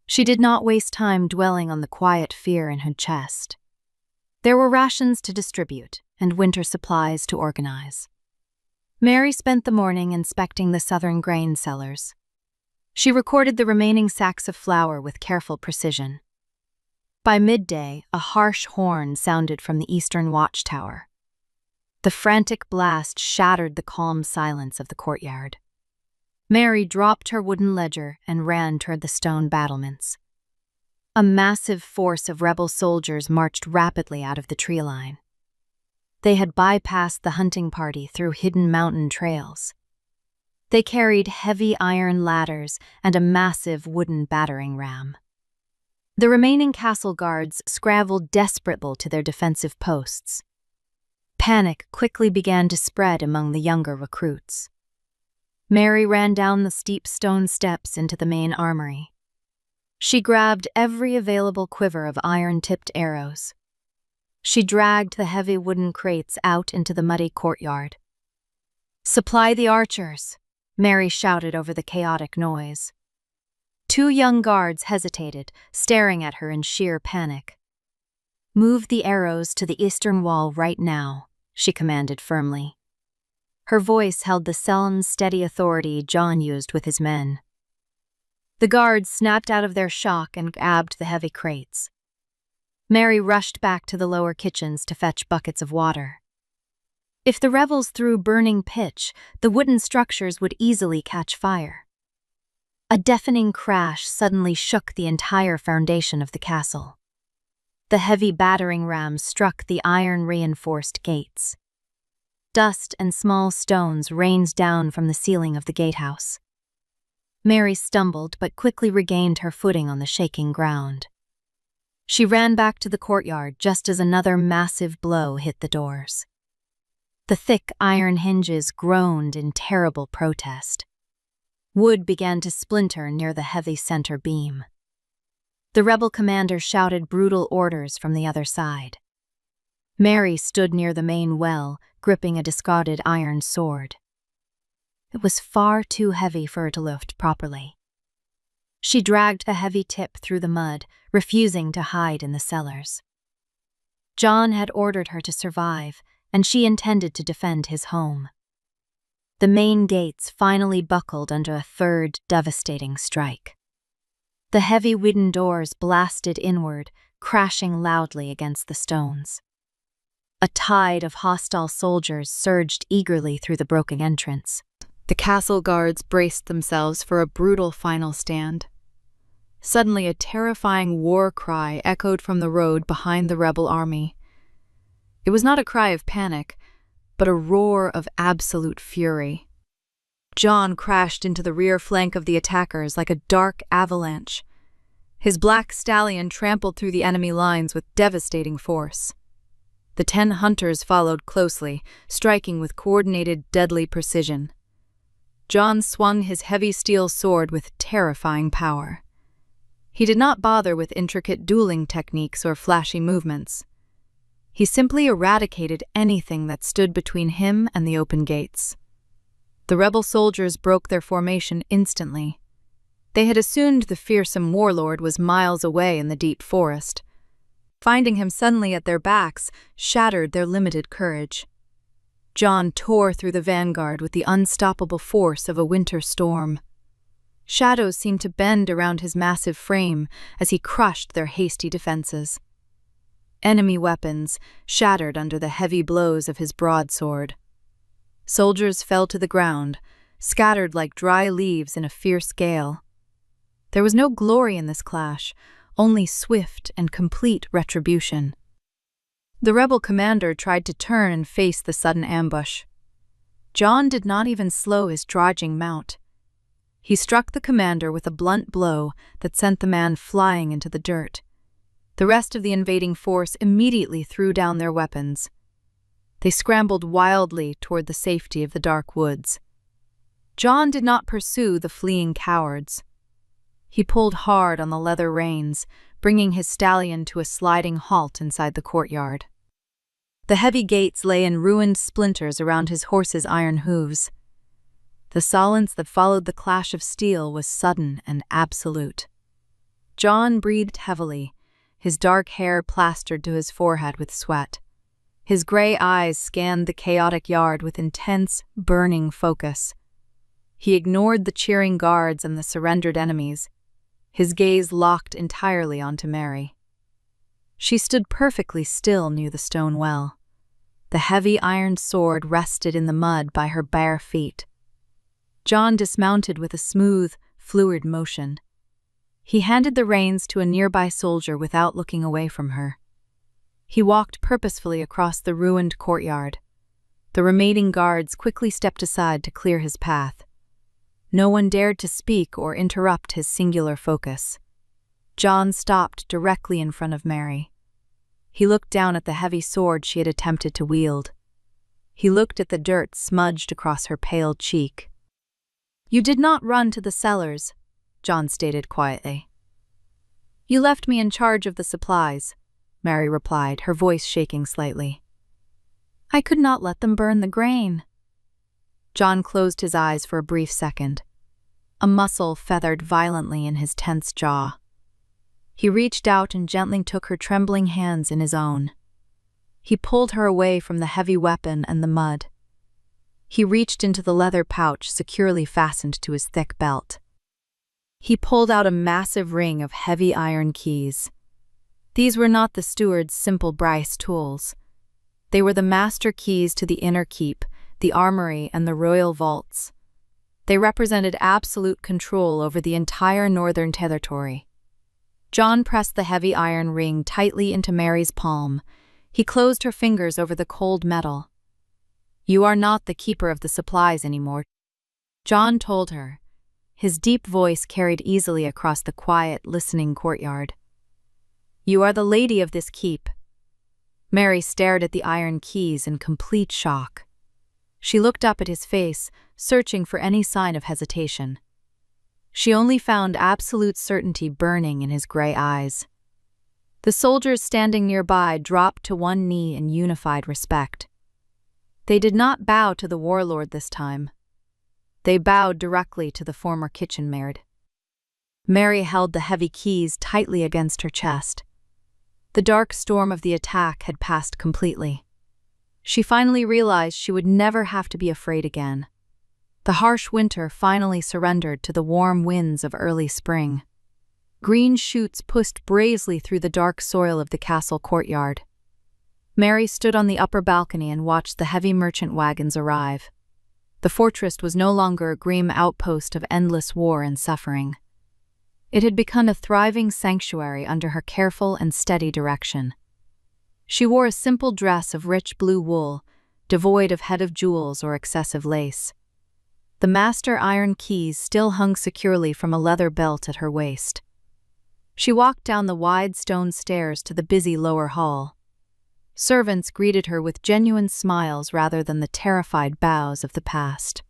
She did not waste time dwelling on the quiet fear in her chest. There were rations to distribute and winter supplies to organize. Mary spent the morning inspecting the southern grain cellars. She recorded the remaining sacks of flour with careful precision. By midday, a harsh horn sounded from the eastern watchtower. The frantic blast shattered the calm silence of the courtyard. Mary dropped her wooden ledger and ran toward the stone battlements. A massive force of rebel soldiers marched rapidly out of the tree line. They had bypassed the hunting party through hidden mountain trails. They carried heavy iron ladders and a massive wooden battering ram. The remaining castle guards scrambled desperately to their defensive posts. Panic quickly began to spread among the younger recruits. Mary ran down the steep stone steps into the main armory. She grabbed every available quiver of iron-tipped arrows. She dragged the heavy wooden crates out into the muddy courtyard. "Supply the archers," Mary shouted over the chaotic noise. Two young guards hesitated, staring at her in sheer panic. "Move the arrows to the eastern wall right now," she commanded firmly. Her voice held the sullen, steady authority John used with his men. The guards snapped out of their shock and grabbed the heavy crates. Mary rushed back to the lower kitchens to fetch buckets of water. If the rebels threw burning pitch, the wooden structures would easily catch fire. A deafening crash suddenly shook the entire foundation of the castle. The heavy battering rams struck the iron-reinforced gates. Dust and small stones rained down from the ceiling of the gatehouse. Mary stumbled but quickly regained her footing on the shaking ground. She ran back to the courtyard just as another massive blow hit the doors. The thick iron hinges groaned in terrible protest. Wood began to splinter near the heavy center beam. The rebel commander shouted brutal orders from the other side. Mary stood near the main well, gripping a discarded iron sword. It was far too heavy for her to lift properly. She dragged the heavy tip through the mud, refusing to hide in the cellars. John had ordered her to survive, and she intended to defend his home. The main gates finally buckled under a third devastating strike. The heavy wooden doors blasted inward, crashing loudly against the stones. A tide of hostile soldiers surged eagerly through the broken entrance. The castle guards braced themselves for a brutal final stand. Suddenly, a terrifying war cry echoed from the road behind the rebel army. It was not a cry of panic, but a roar of absolute fury. John crashed into the rear flank of the attackers like a dark avalanche. His black stallion trampled through the enemy lines with devastating force. The 10 hunters followed closely, striking with coordinated, deadly precision. John swung his heavy steel sword with terrifying power. He did not bother with intricate dueling techniques or flashy movements. He simply eradicated anything that stood between him and the open gates. The rebel soldiers broke their formation instantly. They had assumed the fearsome warlord was miles away in the deep forest. Finding him suddenly at their backs shattered their limited courage. John tore through the vanguard with the unstoppable force of a winter storm. Shadows seemed to bend around his massive frame as he crushed their hasty defenses. Enemy weapons shattered under the heavy blows of his broadsword. Soldiers fell to the ground, scattered like dry leaves in a fierce gale. There was no glory in this clash, only swift and complete retribution. The rebel commander tried to turn and face the sudden ambush. John did not even slow his charging mount. He struck the commander with a blunt blow that sent the man flying into the dirt. The rest of the invading force immediately threw down their weapons. They scrambled wildly toward the safety of the dark woods. John did not pursue the fleeing cowards. He pulled hard on the leather reins, bringing his stallion to a sliding halt inside the courtyard. The heavy gates lay in ruined splinters around his horse's iron hooves. The silence that followed the clash of steel was sudden and absolute. John breathed heavily, his dark hair plastered to his forehead with sweat. His gray eyes scanned the chaotic yard with intense, burning focus. He ignored the cheering guards and the surrendered enemies, his gaze locked entirely onto Mary. She stood perfectly still near the stone well. The heavy iron sword rested in the mud by her bare feet. John dismounted with a smooth, fluid motion. He handed the reins to a nearby soldier without looking away from her. He walked purposefully across the ruined courtyard. The remaining guards quickly stepped aside to clear his path. No one dared to speak or interrupt his singular focus. John stopped directly in front of Mary. He looked down at the heavy sword she had attempted to wield. He looked at the dirt smudged across her pale cheek. "You did not run to the cellars," John stated quietly. "You left me in charge of the supplies," Mary replied, her voice shaking slightly. "I could not let them burn the grain." John closed his eyes for a brief second. A muscle feathered violently in his tense jaw. He reached out and gently took her trembling hands in his own. He pulled her away from the heavy weapon and the mud. He reached into the leather pouch securely fastened to his thick belt. He pulled out a massive ring of heavy iron keys. These were not the steward's simple brass tools. They were the master keys to the inner keep, the armory, and the royal vaults. They represented absolute control over the entire northern territory. John pressed the heavy iron ring tightly into Mary's palm. He closed her fingers over the cold metal. "You are not the keeper of the supplies anymore," John told her. His deep voice carried easily across the quiet, listening courtyard. "You are the lady of this keep." Mary stared at the iron keys in complete shock. She looked up at his face, searching for any sign of hesitation. She only found absolute certainty burning in his gray eyes. The soldiers standing nearby dropped to one knee in unified respect. They did not bow to the warlord this time. They bowed directly to the former kitchen maid. Mary held the heavy keys tightly against her chest. The dark storm of the attack had passed completely. She finally realized she would never have to be afraid again. The harsh winter finally surrendered to the warm winds of early spring. Green shoots pushed bravely through the dark soil of the castle courtyard. Mary stood on the upper balcony and watched the heavy merchant wagons arrive. The fortress was no longer a grim outpost of endless war and suffering. It had become a thriving sanctuary under her careful and steady direction. She wore a simple dress of rich blue wool, devoid of head of jewels or excessive lace. The master iron keys still hung securely from a leather belt at her waist. She walked down the wide stone stairs to the busy lower hall. Servants greeted her with genuine smiles rather than the terrified bows of the past.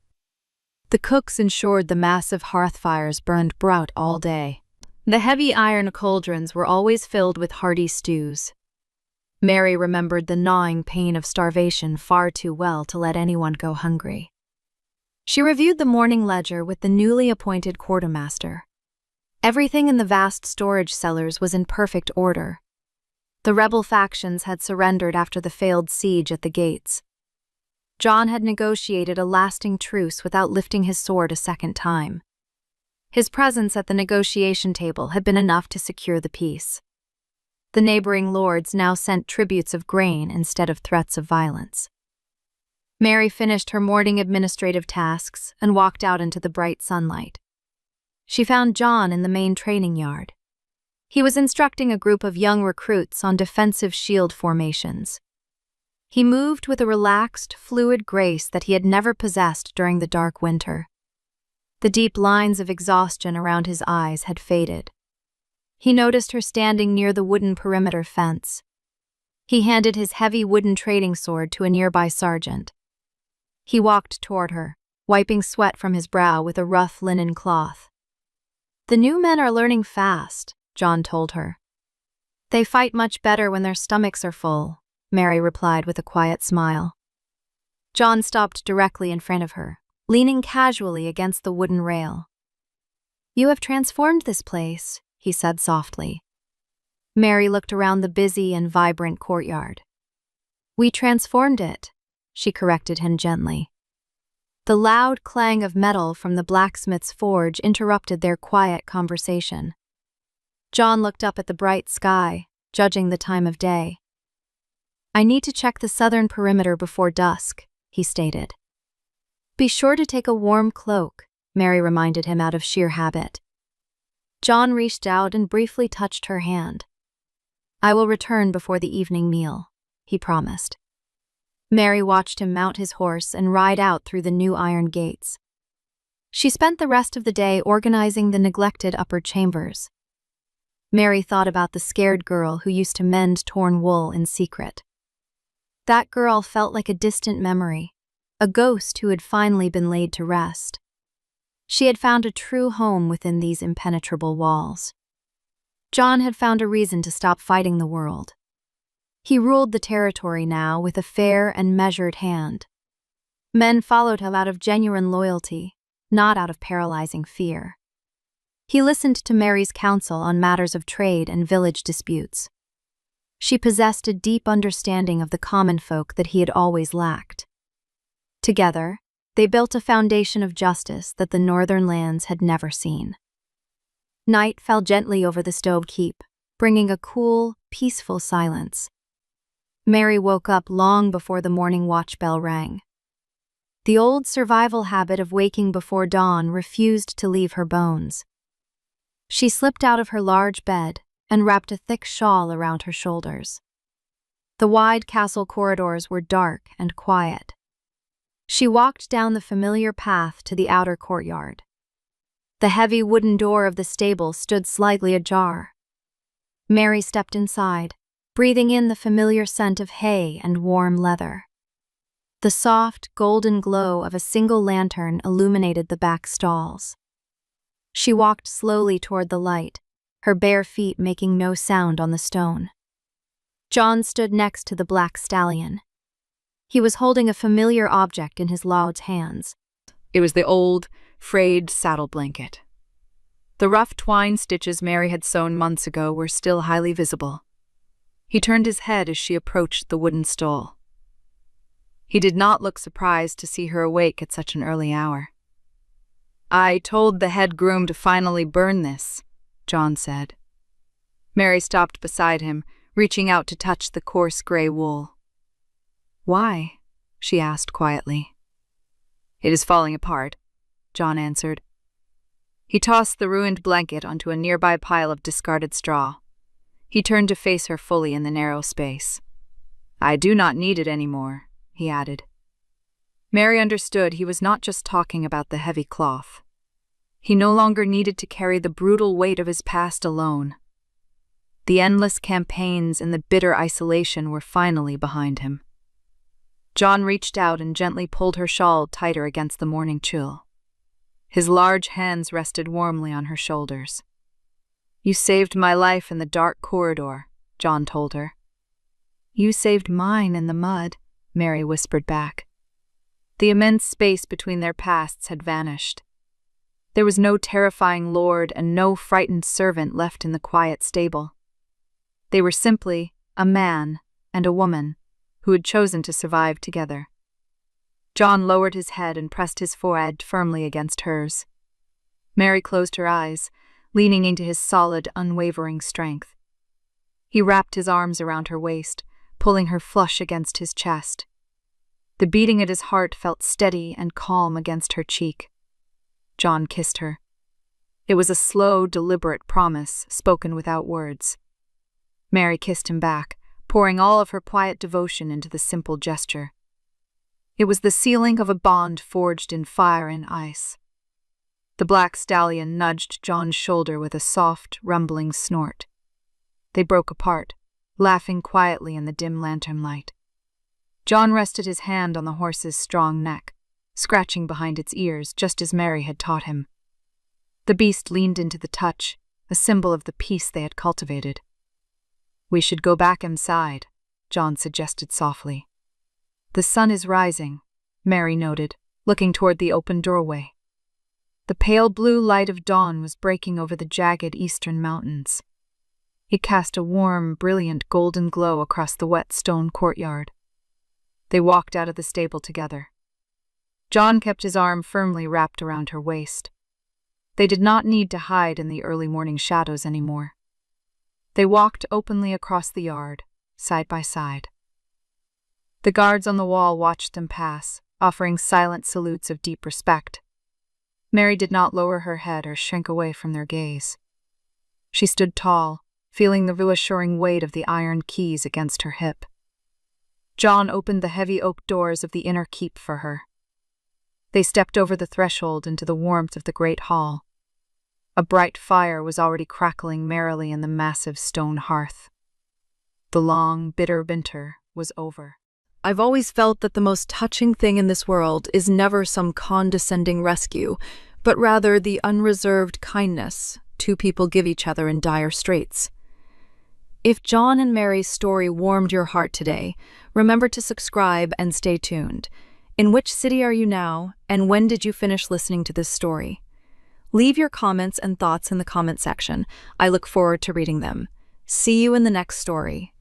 The cooks ensured the massive hearth fires burned bright all day. The heavy iron cauldrons were always filled with hearty stews. Mary remembered the gnawing pain of starvation far too well to let anyone go hungry. She reviewed the morning ledger with the newly appointed quartermaster. Everything in the vast storage cellars was in perfect order. The rebel factions had surrendered after the failed siege at the gates. John had negotiated a lasting truce without lifting his sword a second time. His presence at the negotiation table had been enough to secure the peace. The neighboring lords now sent tributes of grain instead of threats of violence. Mary finished her morning administrative tasks and walked out into the bright sunlight. She found John in the main training yard. He was instructing a group of young recruits on defensive shield formations. He moved with a relaxed, fluid grace that he had never possessed during the dark winter. The deep lines of exhaustion around his eyes had faded. He noticed her standing near the wooden perimeter fence. He handed his heavy wooden trading sword to a nearby sergeant. He walked toward her, wiping sweat from his brow with a rough linen cloth. "The new men are learning fast," John told her. "They fight much better when their stomachs are full," Mary replied with a quiet smile. John stopped directly in front of her, leaning casually against the wooden rail. "You have transformed this place," he said softly. Mary looked around the busy and vibrant courtyard. "We transformed it," she corrected him gently. The loud clang of metal from the blacksmith's forge interrupted their quiet conversation. John looked up at the bright sky, judging the time of day. "I need to check the southern perimeter before dusk," he stated. Be sure to take a warm cloak, Mary reminded him out of sheer habit. John reached out and briefly touched her hand. I will return before the evening meal, he promised. Mary watched him mount his horse and ride out through the new iron gates. She spent the rest of the day organizing the neglected upper chambers. Mary thought about the scared girl who used to mend torn wool in secret. That girl felt like a distant memory, a ghost who had finally been laid to rest. She had found a true home within these impenetrable walls. John had found a reason to stop fighting the world. He ruled the territory now with a fair and measured hand. Men followed him out of genuine loyalty, not out of paralyzing fear. He listened to Mary's counsel on matters of trade and village disputes. She possessed a deep understanding of the common folk that he had always lacked. Together, they built a foundation of justice that the northern lands had never seen. Night fell gently over the Stove Keep, bringing a cool, peaceful silence. Mary woke up long before the morning watch bell rang. The old survival habit of waking before dawn refused to leave her bones. She slipped out of her large bed and wrapped a thick shawl around her shoulders. The wide castle corridors were dark and quiet. She walked down the familiar path to the outer courtyard. The heavy wooden door of the stable stood slightly ajar. Mary stepped inside, breathing in the familiar scent of hay and warm leather. The soft, golden glow of a single lantern illuminated the back stalls. She walked slowly toward the light, her bare feet making no sound on the stone. John stood next to the black stallion. He was holding a familiar object in his large hands. It was the old, frayed saddle blanket. The rough twine stitches Mary had sewn months ago were still highly visible. He turned his head as she approached the wooden stall. He did not look surprised to see her awake at such an early hour. "I told the head groom to finally burn this," John said. Mary stopped beside him, reaching out to touch the coarse gray wool. "Why?" she asked quietly. "It is falling apart," John answered. He tossed the ruined blanket onto a nearby pile of discarded straw. He turned to face her fully in the narrow space. "I do not need it anymore," he added. Mary understood he was not just talking about the heavy cloth. He no longer needed to carry the brutal weight of his past alone. The endless campaigns and the bitter isolation were finally behind him. John reached out and gently pulled her shawl tighter against the morning chill. His large hands rested warmly on her shoulders. "You saved my life in the dark corridor," John told her. "You saved mine in the mud," Mary whispered back. The immense space between their pasts had vanished. There was no terrifying lord and no frightened servant left in the quiet stable. They were simply a man and a woman who had chosen to survive together. John lowered his head and pressed his forehead firmly against hers. Mary closed her eyes, leaning into his solid, unwavering strength. He wrapped his arms around her waist, pulling her flush against his chest. The beating at his heart felt steady and calm against her cheek. John kissed her. It was a slow, deliberate promise, spoken without words. Mary kissed him back, pouring all of her quiet devotion into the simple gesture. It was the sealing of a bond forged in fire and ice. The black stallion nudged John's shoulder with a soft, rumbling snort. They broke apart, laughing quietly in the dim lantern light. John rested his hand on the horse's strong neck, scratching behind its ears just as Mary had taught him. The beast leaned into the touch, a symbol of the peace they had cultivated. "We should go back inside," John suggested softly. "The sun is rising," Mary noted, looking toward the open doorway. The pale blue light of dawn was breaking over the jagged eastern mountains. It cast a warm, brilliant golden glow across the wet stone courtyard. They walked out of the stable together. John kept his arm firmly wrapped around her waist. They did not need to hide in the early morning shadows anymore. They walked openly across the yard, side by side. The guards on the wall watched them pass, offering silent salutes of deep respect. Mary did not lower her head or shrink away from their gaze. She stood tall, feeling the reassuring weight of the iron keys against her hip. John opened the heavy oak doors of the inner keep for her. They stepped over the threshold into the warmth of the great hall. A bright fire was already crackling merrily in the massive stone hearth. The long, bitter winter was over. I've always felt that the most touching thing in this world is never some condescending rescue, but rather the unreserved kindness two people give each other in dire straits. If John and Mary's story warmed your heart today, remember to subscribe and stay tuned. In which city are you now, and when did you finish listening to this story? Leave your comments and thoughts in the comment section. I look forward to reading them. See you in the next story.